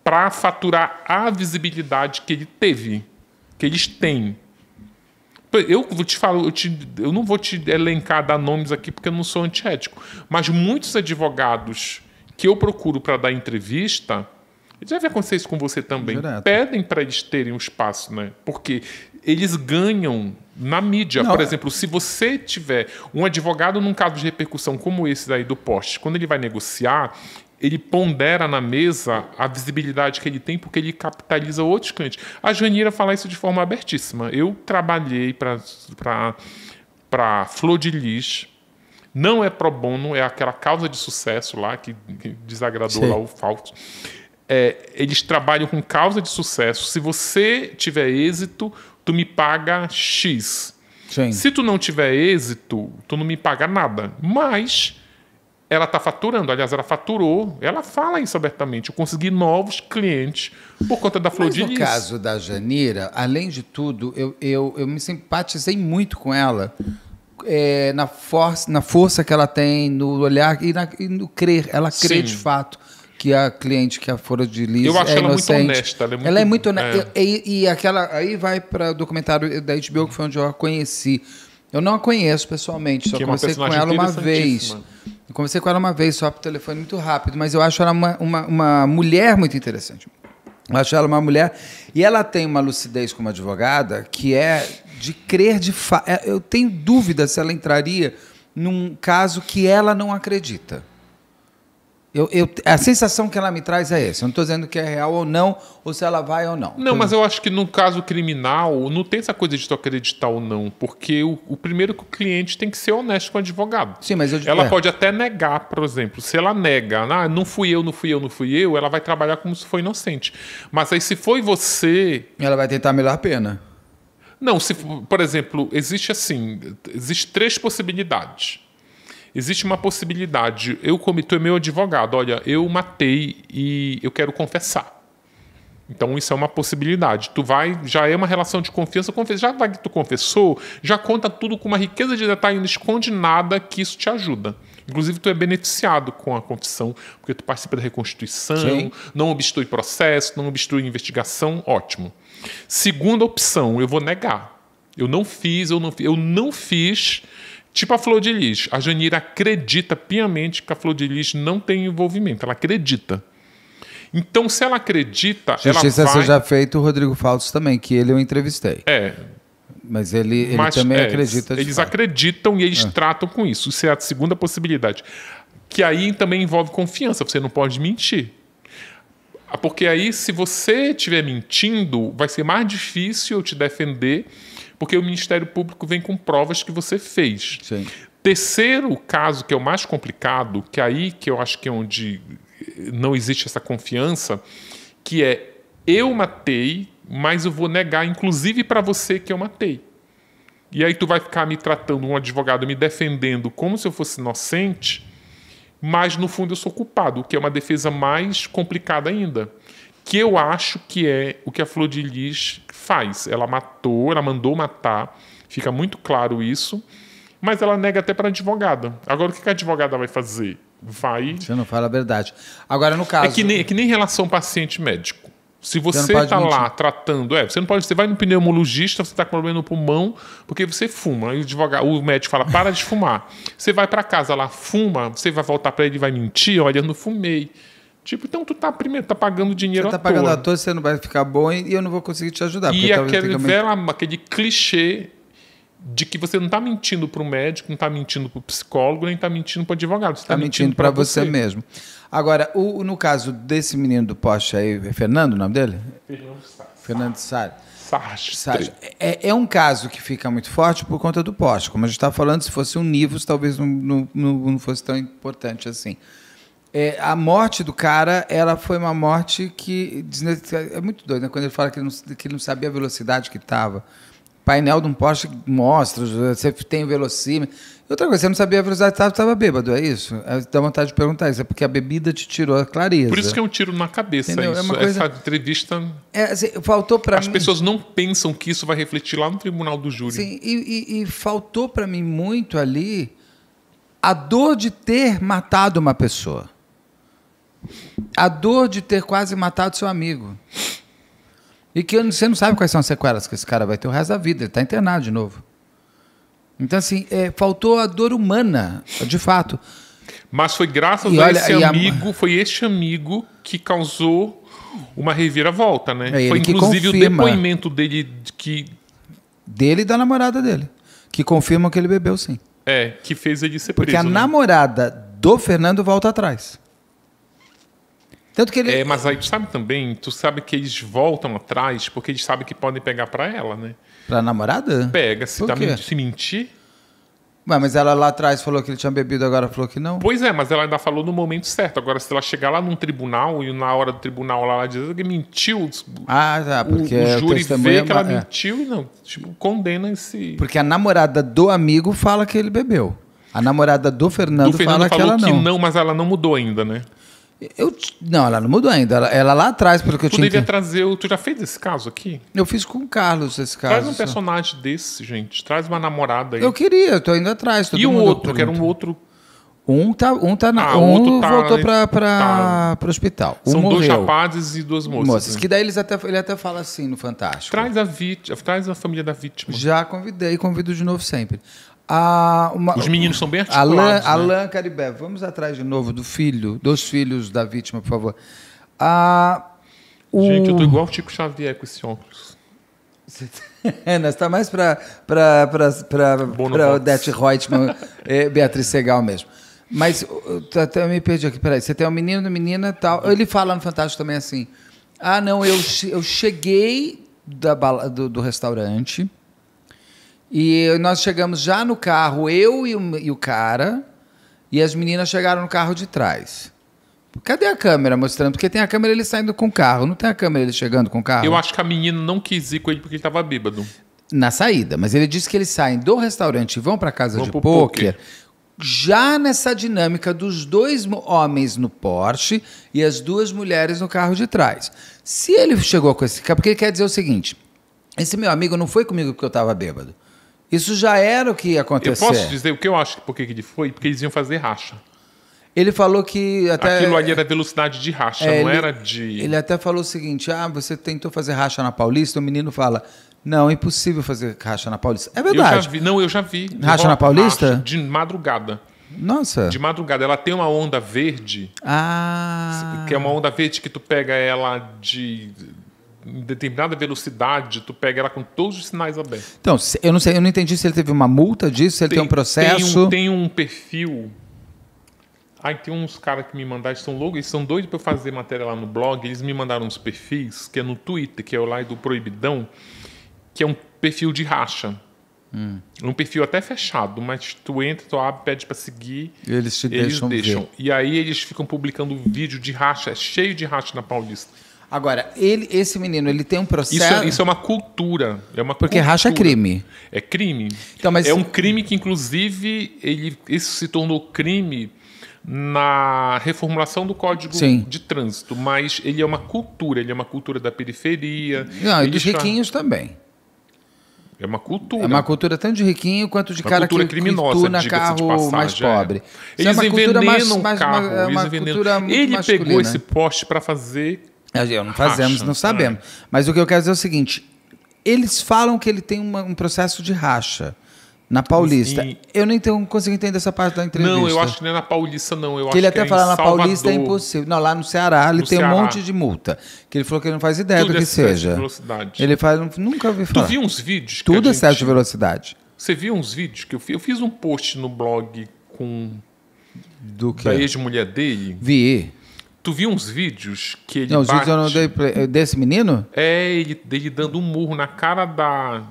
para faturar a visibilidade que ele teve, que eles têm. Eu vou te falar, eu não vou te elencar, dar nomes aqui, porque eu não sou antiético, mas muitos advogados que eu procuro para dar entrevista, deve acontecer isso com você também, pedem para eles terem um espaço, né? Porque eles ganham na mídia. Por exemplo, se você tiver um advogado num caso de repercussão como esse daí do Porsche, quando ele vai negociar, ele pondera na mesa a visibilidade que ele tem, porque ele capitaliza outros clientes. A Janira fala isso de forma abertíssima. Eu trabalhei para Flor de Lis. Não é pro bono, é aquela causa de sucesso lá, que desagradou lá o Fausto. Eles trabalham com causa de sucesso. Se você tiver êxito, tu me paga X. Sim. Se tu não tiver êxito, tu não me paga nada. Mas ela está faturando. Aliás, ela faturou. Ela fala isso abertamente. Eu consegui novos clientes por conta da Flor de Lis. No caso da Janira, além de tudo, eu me simpatizei muito com ela na força que ela tem, no olhar e no crer. Ela crê, sim, de fato, que a cliente, que a Flor de Lis, eu acho é ela inocente. muito honesta. Ela é muito honesta. E aquela, aí vai para o documentário da HBO, que foi onde eu a conheci. Eu não a conheço pessoalmente, só conversei com ela uma vez. Eu conversei com ela uma vez, só por telefone, muito rápido, mas eu acho ela uma mulher muito interessante. Eu acho ela uma mulher, e ela tem uma lucidez como advogada, que é de crer de fato. Eu tenho dúvida se ela entraria num caso que ela não acredita. A sensação que ela me traz é essa. Eu não estou dizendo que é real ou não, ou se ela vai ou não. Não, mas eu acho que no caso criminal não tem essa coisa de tu acreditar ou não, porque o primeiro que o cliente tem que ser honesto com o advogado. Sim, mas ela pode até negar, por exemplo. Se ela nega, não fui eu, ela vai trabalhar como se foi inocente. Mas aí se foi você... Ela vai tentar a melhor pena. Não, por exemplo, existe 3 possibilidades. existe uma possibilidade. Tu é meu advogado, olha, eu matei e eu quero confessar. Então isso é uma possibilidade. Já é uma relação de confiança, já vai que tu confessou, já conta tudo com uma riqueza de detalhe, não esconde nada, que isso te ajuda. Inclusive, tu é beneficiado com a confissão, porque tu participa da reconstituição, sim, não obstrui processo, não obstrui investigação, ótimo. Segunda opção, eu vou negar. Eu não fiz, tipo a Flor de Lis. A Janira acredita piamente que a Flor de Lis não tem envolvimento, ela acredita. Então, se ela acredita, Justiça seja feita, o Rodrigo Falsos também, que ele eu entrevistei. Mas ele também acredita. Eles acreditam e eles tratam com isso. Isso é a segunda possibilidade. Que aí também envolve confiança. Você não pode mentir. Porque aí, se você estiver mentindo, vai ser mais difícil eu te defender, porque o Ministério Público vem com provas que você fez. Sim. Terceiro caso, que é o mais complicado, que eu acho que é onde não existe essa confiança, que é: eu matei, mas eu vou negar, inclusive para você, que eu matei. E aí tu vai ficar me tratando, um advogado me defendendo como se eu fosse inocente, mas no fundo eu sou culpado, o que é uma defesa mais complicada ainda. Que eu acho que é o que a Flor de Lis faz. Ela mandou matar, fica muito claro isso, mas ela nega até para a advogada. Agora, o que a advogada vai fazer? Você não fala a verdade. Agora, no caso... É que nem relação paciente-médico. Se você está lá tratando... você não pode... Você vai no pneumologista, você está com problema no pulmão, porque você fuma. Aí o médico fala, para de fumar. Você vai para casa lá, fuma, você vai voltar para ele e vai mentir, olha, eu não fumei. Tipo, então tu tá pagando dinheiro à toa. Você tá pagando à toa, você não vai ficar bom e eu não vou conseguir te ajudar. E aquele clichê de que você não está mentindo para o médico, não está mentindo para o psicólogo, nem está mentindo para o advogado. Você está mentindo para você mesmo. Agora, no caso desse menino do poste aí, é Fernando o nome dele? Fernando Sastre. É um caso que fica muito forte por conta do poste. Como a gente estava falando, se fosse um Nivus, talvez não fosse tão importante assim. A morte do cara, ela foi uma morte que... É muito doido, né? Quando ele fala que ele não sabia a velocidade que estava. Painel de um poste mostra, você tem o velocímetro. Outra coisa, você não sabia a velocidade que estava bêbado, é isso? Dá vontade de perguntar isso, é porque a bebida te tirou a clareza. Por isso que é um tiro na cabeça. Isso. É uma coisa... Essa entrevista... Assim, faltou para mim... As pessoas não pensam que isso vai refletir lá no tribunal do júri. Sim, e faltou para mim muito ali a dor de ter matado uma pessoa. A dor de ter quase matado seu amigo. E que você não sabe quais são as sequelas que esse cara vai ter o resto da vida. Ele está internado de novo. Então, assim, faltou a dor humana, de fato. Mas foi graças foi este amigo que causou uma reviravolta, né? Foi inclusive o depoimento dele dele e da namorada dele, que confirmam que ele bebeu, sim. Que fez ele ser preso. Porque a namorada do Fernando volta atrás. Tanto que ele... mas aí tu sabe que eles voltam atrás porque eles sabem que podem pegar para ela, né? Pra namorada? Pega, se mentir. Mas ela lá atrás falou que ele tinha bebido, agora falou que não. Pois mas ela ainda falou no momento certo. Agora, se ela chegar lá num tribunal e na hora do tribunal ela diz que mentiu, porque o júri vê que ela mentiu e não, condena esse... Porque a namorada do amigo fala que ele bebeu. A namorada do Fernando fala que ela não. Mas ela não mudou ainda, né? Não, ela não mudou ainda. Ela lá atrás, pelo que eu tinha... Tu já fez esse caso aqui? Eu fiz com o Carlos esse caso. Traz um personagem desse, gente. Traz uma namorada aí. Eu queria, tô indo atrás. E o outro, que era um outro... Um voltou para o hospital. São dois rapazes e duas moças. Que daí ele até fala assim no Fantástico. Traz a família da vítima. Já convido de novo sempre. Os meninos são bem articulados. Alain Caribé, vamos atrás de novo dos filhos da vítima, por favor. Gente, eu tô igual o Chico Xavier com esse óculos. Nós está mais para Odete Reutemann, Beatriz Segal mesmo. Mas até me perdi aqui, peraí. Você tem um menino e menina e tal. Ele fala no Fantástico também assim: não, eu cheguei do restaurante. E nós chegamos já no carro, eu e o cara, e as meninas chegaram no carro de trás. Cadê a câmera mostrando? Porque tem a câmera ele saindo com o carro, não tem a câmera ele chegando com o carro? Eu acho que a menina não quis ir com ele porque ele estava bêbado. Na saída, mas ele disse que eles saem do restaurante e vão para a casa de pôquer já nessa dinâmica dos dois homens no Porsche e as duas mulheres no carro de trás. Se ele chegou com esse carro, porque ele quer dizer o seguinte, esse meu amigo não foi comigo porque eu estava bêbado. Isso já era o que ia acontecer. Eu posso dizer o que eu acho por que ele foi? Porque eles iam fazer racha. Ele falou que até... Aquilo ali era velocidade de racha, não era de... Ele até falou o seguinte, você tentou fazer racha na Paulista? O menino fala, não, é impossível fazer racha na Paulista. É verdade. Eu já vi. Racha na Paulista? Racha de madrugada. Nossa. De madrugada. Ela tem uma onda verde. Que é uma onda verde que tu pega ela em determinada velocidade, tu pega ela com todos os sinais abertos. Então, eu não entendi se ele teve uma multa disso, se ele tem um processo. Tem um perfil... tem uns caras que me mandaram, eles são doidos para eu fazer matéria lá no blog, eles me mandaram uns perfis, que é no Twitter, que é o lá do Proibidão, que é um perfil de racha. Um perfil até fechado, mas tu entra, tu abre, pede para seguir, eles deixam. Ver. E aí eles ficam publicando vídeo de racha, cheio de racha na Paulista. Agora, esse menino, ele tem um processo... Isso é uma cultura. Porque racha é crime. É crime. Então, mas... É um crime que, inclusive, isso se tornou crime na reformulação do Código de Trânsito, mas ele é uma cultura da periferia. Não, e dos riquinhos também. É uma cultura. É uma cultura tanto de riquinho quanto de cara que tuna carro mais pobre. Eles envenenam o carro. É uma cultura muito Ele masculina. pegou esse poste para fazer... Não fazemos, não sabemos. Mas o que eu quero dizer é o seguinte, eles falam que ele tem um processo de racha na Paulista. Eu nem consigo entender essa parte da entrevista. Não, eu acho que não é na Paulista, não. Eu acho ele até que fala na Paulista é impossível. Não, lá no Ceará ele tem um monte de multa. Que ele falou que ele não faz ideia do que seja. Velocidade. Ele faz, nunca ouvi falar. Tu viu uns vídeos? Tudo é excesso de velocidade. Você viu uns vídeos que eu fiz? Eu fiz um post no blog com do que da ex-mulher dele. Vi. Tu viu uns vídeos que ele não, os vídeos eu não dei desse menino? Ele dando um murro na cara da...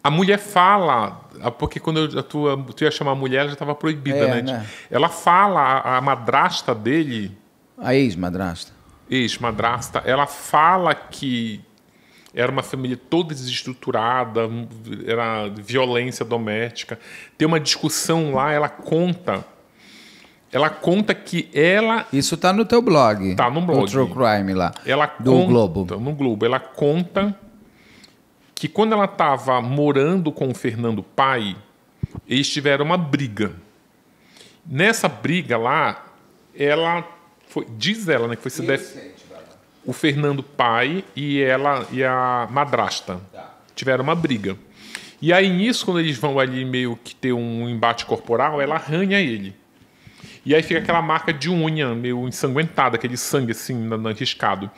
A mulher fala, porque quando tu ia chamar a mulher, ela já estava proibida, né? Ela fala, a madrasta dele... A ex-madrasta. Ex-madrasta. Ela fala que era uma família toda desestruturada, era violência doméstica. Tem uma discussão lá, ela conta que ela... Isso tá no teu blog. Tá no blog. O True Crime lá. Do Globo. No Globo. Ela conta que quando ela estava morando com o Fernando Pai, eles tiveram uma briga. Nessa briga lá, diz ela, né, que foi o Fernando Pai e a madrasta tiveram uma briga. E aí nisso, quando eles vão ali meio que ter um embate corporal, ela arranha ele. E aí fica aquela marca de unha meio ensanguentada, aquele sangue assim, riscado.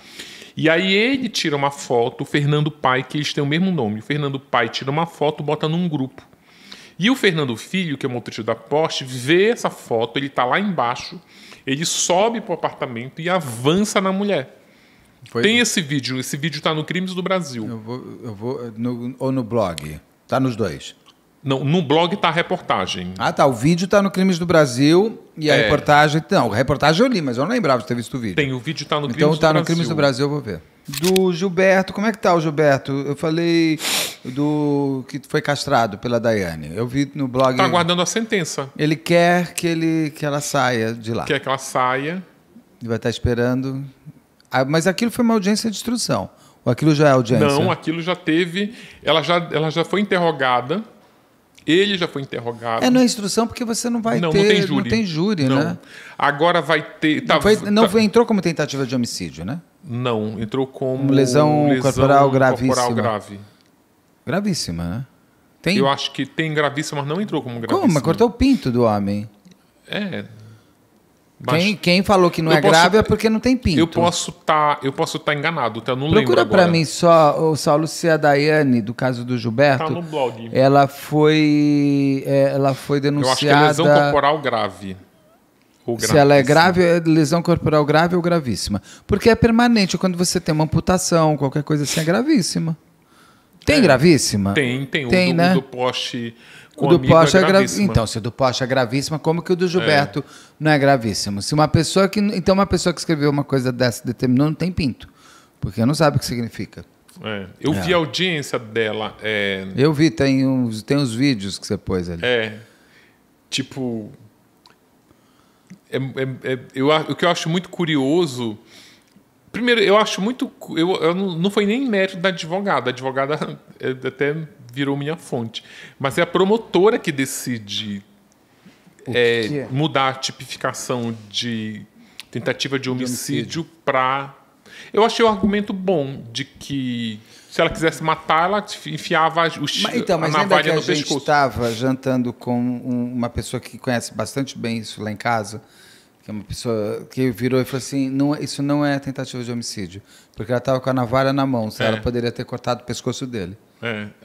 E aí ele tira uma foto, o Fernando Pai, que eles têm o mesmo nome. O Fernando Pai tira uma foto, bota num grupo. E o Fernando Filho, que é o motorista da Porsche, vê essa foto, ele tá lá embaixo, ele sobe pro apartamento e avança na mulher. Tem esse vídeo tá no Crimes do Brasil. Eu vou ou no blog? Tá nos dois. Não, no blog tá a reportagem. Ah, tá. O vídeo tá no Crimes do Brasil e a reportagem... Não, a reportagem eu li, mas eu não lembrava de ter visto o vídeo. Tem, o vídeo tá no Crimes do Brasil. Então tá no Crimes do Brasil, eu vou ver. Do Gilberto, como é que tá o Gilberto? Eu falei do que foi castrado pela Daiane. Eu vi no blog... Tá aguardando a sentença. Ele quer que ela saia de lá. Quer que ela saia. Ele vai estar esperando... Mas aquilo foi uma audiência de instrução. Ou aquilo já é audiência? Não, aquilo já teve... Ela já foi interrogada. Ele já foi interrogado. Não é instrução porque você não vai ter... Não tem júri. Não tem júri, não. né? Agora vai ter... Entrou como tentativa de homicídio, né? Não, entrou como... Lesão corporal gravíssima. Corporal grave. Gravíssima, né? Eu acho que tem gravíssima, mas não entrou como gravíssima. Como? Mas cortou o pinto do homem. Quem falou que não é grave é porque não tem pinto. Eu posso tá enganado, tá? Não lembro agora. Procura para mim só, Saulo, se a Daiane, do caso do Gilberto... Tá no blog. Ela foi denunciada... Eu acho que é lesão corporal grave. Se ela é grave, é lesão corporal grave ou gravíssima. Porque é permanente. Quando você tem uma amputação, qualquer coisa assim, é gravíssima. Tem gravíssima? Tem, né? O do Porsche... O do Porsche é gravíssimo. Então, se o do Porsche é gravíssima, como que o do Gilberto não é gravíssimo? Se uma pessoa que escreveu uma coisa dessa determinou, não tem pinto. Porque não sabe o que significa. Eu vi a audiência dela. Eu vi, tem uns vídeos que você pôs ali. Tipo, o que eu acho muito curioso... Primeiro, eu acho muito... não foi nem mérito da advogada. A advogada até virou minha fonte. Mas é a promotora que decide mudar a tipificação de tentativa de homicídio para... Eu achei o argumento bom de que se ela quisesse matar, ela enfiava mas lembra que a gente estava jantando com uma pessoa que conhece bastante bem isso lá em casa, que é uma pessoa que virou e falou assim, isso não é tentativa de homicídio, porque ela estava com a navalha na mão, ela poderia ter cortado o pescoço dele.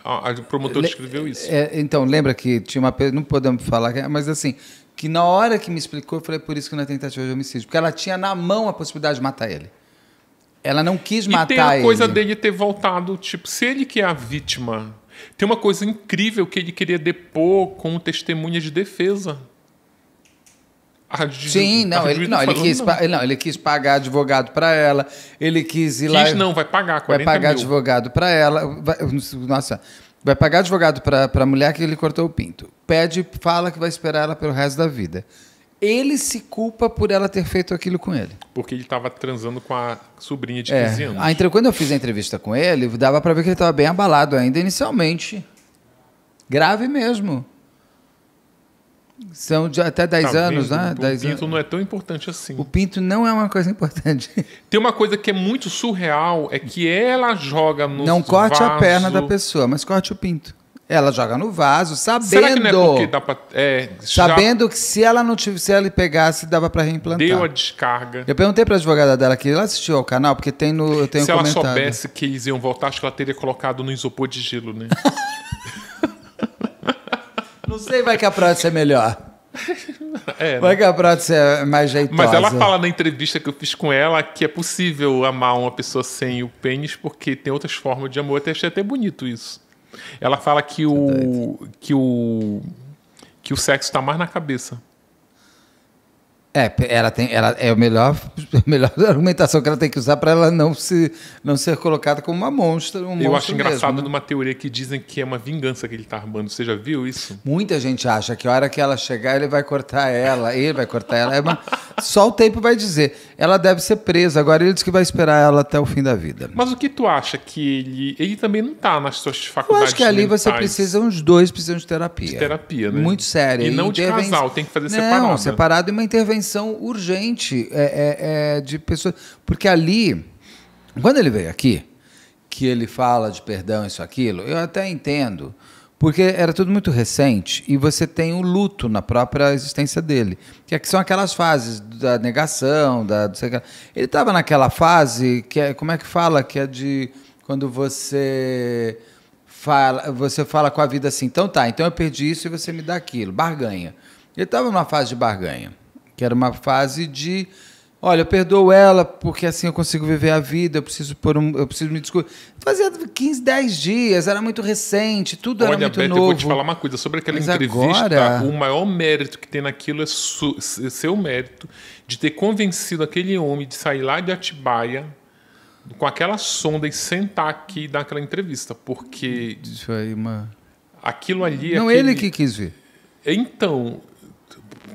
A promotora escreveu isso. Então, lembra que tinha uma... Não podemos falar, mas assim, que na hora que me explicou, eu falei, por isso que não é tentativa de homicídio, porque ela tinha na mão a possibilidade de matar ele. Ela não quis matar ele. E tem a coisa dele ter voltado, tipo, se ele que é a vítima... Tem uma coisa incrível que ele queria depor com testemunha de defesa. Ele quis pagar advogado para ela, ele quis ir lá... vai pagar 40 vai pagar mil. Advogado para ela, vai pagar advogado para a mulher que ele cortou o pinto. Fala que vai esperar ela pelo resto da vida. Ele se culpa por ela ter feito aquilo com ele. Porque ele estava transando com a sobrinha de 15 anos. Quando eu fiz a entrevista com ele, dava para ver que ele estava bem abalado ainda inicialmente. Grave mesmo. São até 10 anos, né? O pinto não é tão importante assim. O pinto não é uma coisa importante. Tem uma coisa que é muito surreal, é que ela joga no vaso... Não corte a perna da pessoa, mas corte o pinto. Ela joga no vaso, sabendo... Será que não é porque dá pra... sabendo que se ela ele pegasse, dava para reimplantar. Deu a descarga. Eu perguntei para a advogada dela que ela assistiu ao canal, porque eu tenho um comentário. Se ela soubesse que eles iam voltar, acho que ela teria colocado no isopor de gelo, né? Não sei, vai que a prótese é melhor. Vai que a prótese é mais jeitosa. Mas ela fala na entrevista que eu fiz com ela que é possível amar uma pessoa sem o pênis porque tem outras formas de amor. Eu achei até bonito isso. Ela fala que o sexo está mais na cabeça. Ela é a melhor argumentação que ela tem que usar para ela não ser colocada como uma monstro. Eu acho engraçado numa teoria que dizem que é uma vingança que ele está armando. Você já viu isso? Muita gente acha que a hora que ela chegar, ele vai cortar ela. Só o tempo vai dizer. Ela deve ser presa. Agora ele diz que vai esperar ela até o fim da vida. Mas o que tu acha que ele também não está nas suas faculdades? Eu acho que ali os dois precisam de terapia. De terapia, né? Muito séria. E não de casal, tem que fazer separado. Não, separado e uma intervenção urgente de pessoas. Porque ali, quando ele veio aqui, que ele fala de perdão, isso, aquilo, eu até entendo, porque era tudo muito recente e você tem o luto na própria existência dele, que são aquelas fases da negação, ele estava naquela fase que é, como é que fala, que é de quando você fala com a vida assim, então eu perdi isso e você me dá aquilo, barganha. Ele estava numa fase de barganha, que era uma fase de, olha, eu perdoo ela porque assim eu consigo viver a vida, eu preciso me desculpar. Fazia 15, 10 dias, era muito recente, tudo era muito Beto, novo. Eu vou te falar uma coisa, sobre aquela entrevista, o maior mérito que tem naquilo é seu mérito de ter convencido aquele homem de sair lá de Atibaia com aquela sonda e sentar aqui e dar aquela entrevista, porque... Isso aí, aquilo ali... Não, ele que quis vir. Então...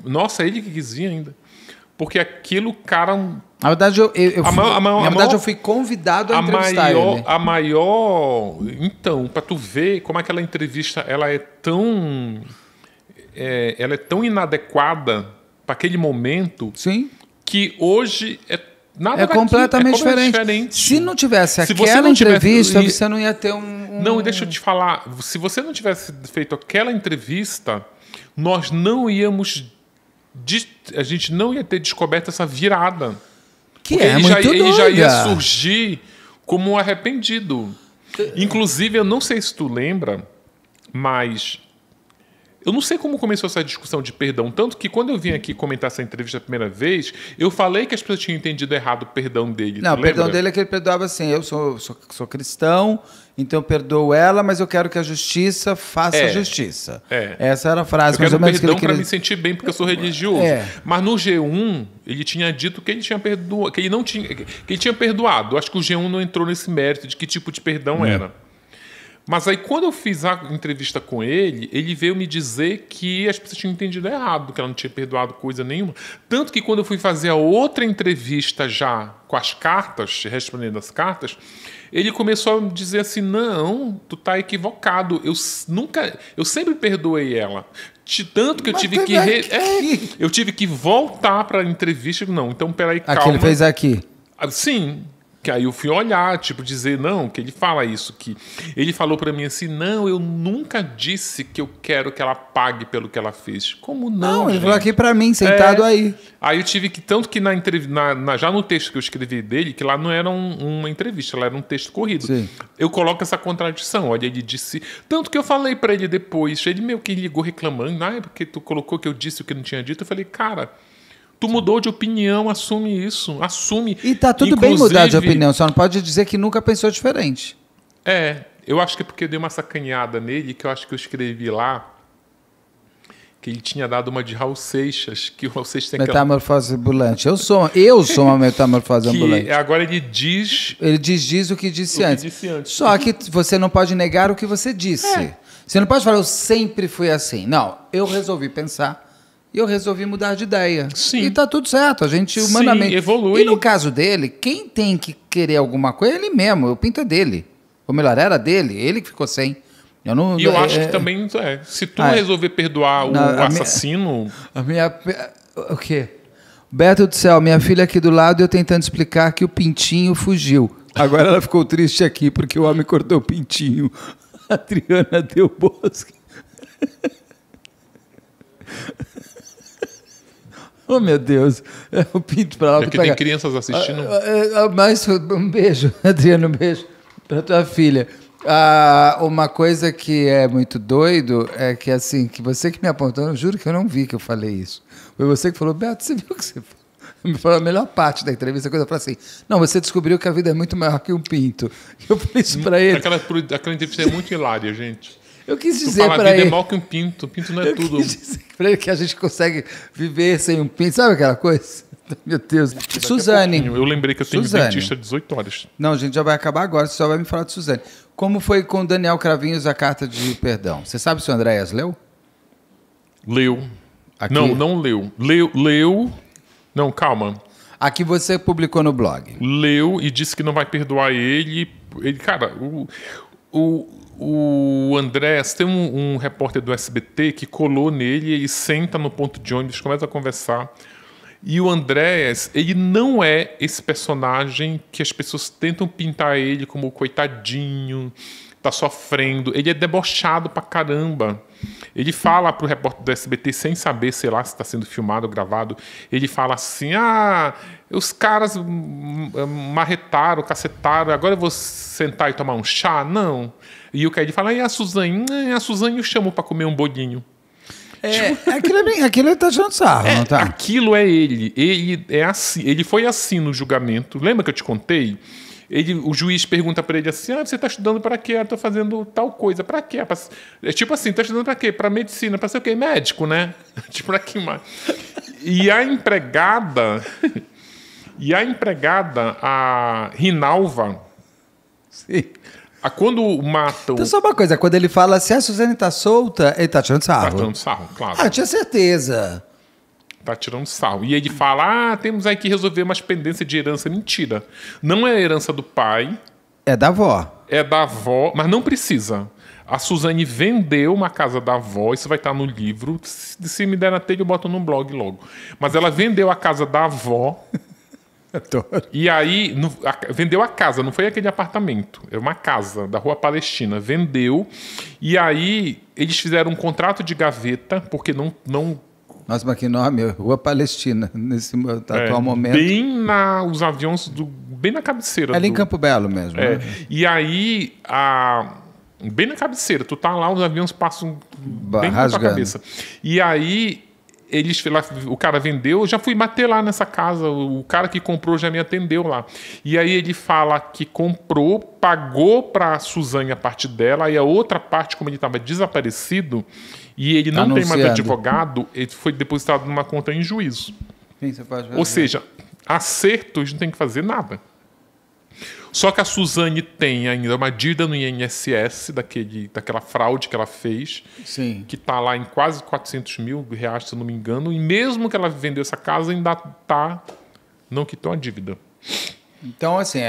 Nossa, ele que quis vir ainda. Porque aquilo, cara... Na verdade, eu fui convidado a entrevistar ele. A maior... Então, para tu ver como aquela entrevista ela é tão inadequada para aquele momento. Sim. Que hoje nada completamente diferente. Se não tivesse aquela entrevista, você não ia ter Não, deixa eu te falar. Se você não tivesse feito aquela entrevista, nós não íamos... A gente não ia ter descoberto essa virada. Ele já ia surgir como um arrependido. Inclusive, eu não sei se tu lembra, mas eu não sei como começou essa discussão de perdão. Tanto que quando eu vim aqui comentar essa entrevista a primeira vez, eu falei que as pessoas tinham entendido errado o perdão dele. Não, o perdão dele é que ele perdoava assim, eu sou cristão, então eu perdoo ela, mas eu quero que a justiça faça a justiça. Essa era a frase. Eu quero perdão para me sentir bem, porque eu sou religioso. Mas no G1, ele tinha dito que ele tinha perdoado, que ele tinha perdoado. Acho que o G1 não entrou nesse mérito de que tipo de perdão era. Mas aí, quando eu fiz a entrevista com ele veio me dizer que as pessoas tinham entendido errado, que ela não tinha perdoado coisa nenhuma. Tanto que quando eu fui fazer a outra entrevista já com as cartas, respondendo as cartas, ele começou a dizer assim, não, tu tá equivocado. Eu sempre perdoei ela. Tanto que eu tive que... eu tive que voltar para a entrevista. Não, então peraí, calma. Aqui ele fez aqui. Sim. Que aí eu fui olhar, tipo, dizer, não, que ele fala isso, que ele falou pra mim assim, não, eu nunca disse que eu quero que ela pague pelo que ela fez. Como não? Não, ele falou aqui pra mim, sentado aí. Aí eu tive que, tanto que na entrevista, já no texto que eu escrevi dele, que lá não era uma entrevista, lá era um texto corrido. Sim. Eu coloco essa contradição. Olha, ele disse, tanto que eu falei pra ele depois, ele meio que ligou reclamando, porque tu colocou que eu disse o que não tinha dito. Eu falei, cara, tu mudou de opinião, assume isso, assume. E tá tudo bem mudar de opinião, só não pode dizer que nunca pensou diferente. Eu acho que é porque eu dei uma sacaneada nele, que eu acho que eu escrevi lá, que ele tinha dado uma de Raul Seixas, que o Raul Seixas tem metamorfose ambulante. Eu sou uma metamorfose ambulante. Agora ele diz... Ele diz o que disse antes. Só que você não pode negar o que você disse. Você não pode falar, eu sempre fui assim. Não, eu resolvi pensar e eu resolvi mudar de ideia. Sim. E tá tudo certo, a gente humanamente... Sim, evolui. E no caso dele, quem tem que querer alguma coisa é ele mesmo, o pinto é dele. Ou melhor, era dele, ele que ficou sem. Eu acho que também, se tu resolver perdoar o assassino... O quê? Beto do céu, minha filha aqui do lado, eu tentando explicar que o pintinho fugiu. Agora ela ficou triste aqui porque o homem cortou o pintinho. A Adriana deu bosque. Oh, meu Deus. O pinto pra lá. Aqui tem crianças assistindo. Mas um beijo, Adriana, um beijo pra tua filha. Uma coisa que é muito doido é que, assim, que você que me apontou, eu juro que eu não vi que eu falei isso. Foi você que falou, Beto, você viu o que você falou? Me falou a melhor parte da entrevista, eu falei assim, não, você descobriu que a vida é muito maior que um pinto. Eu falei isso pra ele. Aquela entrevista é muito hilária, gente. Eu quis dizer para ele... A vida é maior que um pinto, o pinto não é tudo. Eu quis dizer para ele que a gente consegue viver sem um pinto, sabe aquela coisa? Meu Deus. Suzane. Eu lembrei que eu tenho dentista 18 horas. Não, a gente já vai acabar agora, você só vai me falar de Suzane. Como foi com o Daniel Cravinhos a carta de perdão? Você sabe se o Andréas leu? Leu. Aqui? Não leu. Leu. Não, calma. Aqui você publicou no blog. Leu e disse que não vai perdoar ele. Cara, o Andrés, tem um repórter do SBT que colou nele, ele senta no ponto de ônibus, começa a conversar. E o Andrés, ele não é esse personagem que as pessoas tentam pintar ele como coitadinho, tá sofrendo. Ele é debochado pra caramba. Ele fala pro repórter do SBT, sem saber, sei lá, se está sendo filmado ou gravado, ele fala assim, os caras marretaram, cacetaram, agora eu vou sentar e tomar um chá? Não. E o Caio fala, e a Suzane? A Suzane eu chamo para comer um bolinho. Aquilo ele tá tirando sarro, não tá? Aquilo é ele. Ele é assim. Ele foi assim no julgamento. Lembra que eu te contei? O juiz pergunta para ele assim, você está estudando para quê? Eu estou fazendo tal coisa. Para quê? É tipo assim, está estudando para quê? Para medicina. Para ser o quê? Médico, né? Tipo, para que mais? E a empregada, a Rinalva... Sim. Quando matam... Então, só uma coisa, quando ele fala se a Suzane tá solta, ele tá tirando sarro. Tá tirando sarro, claro. Eu tinha certeza. Tá tirando sarro. E ele fala, temos aí que resolver umas pendências de herança. Mentira. Não é a herança do pai. É da avó. É da avó, mas não precisa. A Suzane vendeu uma casa da avó, isso vai estar no livro. Se me der na telha, eu boto no blog logo. Mas ela vendeu a casa da avó... E aí, vendeu a casa, não foi aquele apartamento, é uma casa da Rua Palestina, vendeu, e aí eles fizeram um contrato de gaveta, porque não... Nossa, mas que nome, Rua Palestina, nesse atual momento. Os aviões, bem na cabeceira. Ali em Campo Belo mesmo. Né? E aí, bem na cabeceira, tu tá lá, os aviões passam bem na tua cabeça. E aí... o cara vendeu, eu já fui bater lá nessa casa, o cara que comprou já me atendeu lá. E aí ele fala que comprou, pagou para a Suzane a parte dela, e a outra parte, como ele estava desaparecido, e ele não tem mais advogado, ele foi depositado numa conta em juízo. Sim, você pode ver. Ou seja, acertos não tem que fazer nada. Só que a Suzane tem ainda uma dívida no INSS daquela fraude que ela fez, Sim. que está lá em quase 400 mil reais, se eu não me engano, e mesmo que ela vendeu essa casa, ainda não quitou a dívida. Então, assim,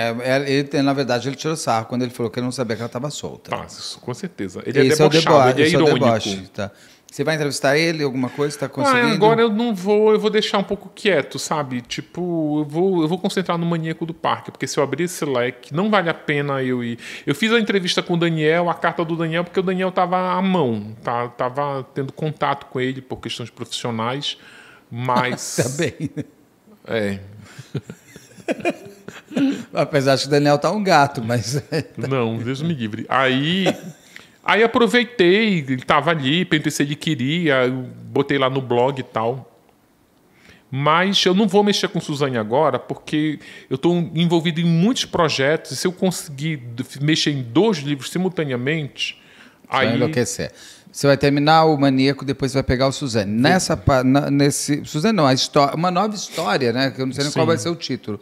na verdade, ele tirou sarro quando ele falou que ele não sabia que ela estava solta. Tá, isso, com certeza. Ele é Esse debochado, ele é esse irônico. o deboche, tá? Você vai entrevistar ele, alguma coisa? Está conseguindo? Agora eu não vou, eu vou deixar um pouco quieto, sabe? Tipo, eu vou concentrar no Maníaco do Parque, porque se eu abrir esse leque, não vale a pena eu ir. Eu fiz a entrevista com o Daniel, a carta do Daniel, porque o Daniel estava à mão, tava tendo contato com ele por questões profissionais, mas... Tá bem. É. Apesar de que o Daniel tá um gato, mas... Não, Deus me livre. Aí aproveitei, ele estava ali, perguntei se ele queria, eu botei lá no blog e tal. Mas eu não vou mexer com Suzane agora, porque eu estou envolvido em muitos projetos, e se eu conseguir mexer em 2 livros simultaneamente... Vai enlouquecer. Você vai terminar o Maníaco, depois você vai pegar o Suzane. Suzane não, uma nova história, né? Que eu não sei nem qual vai ser o título.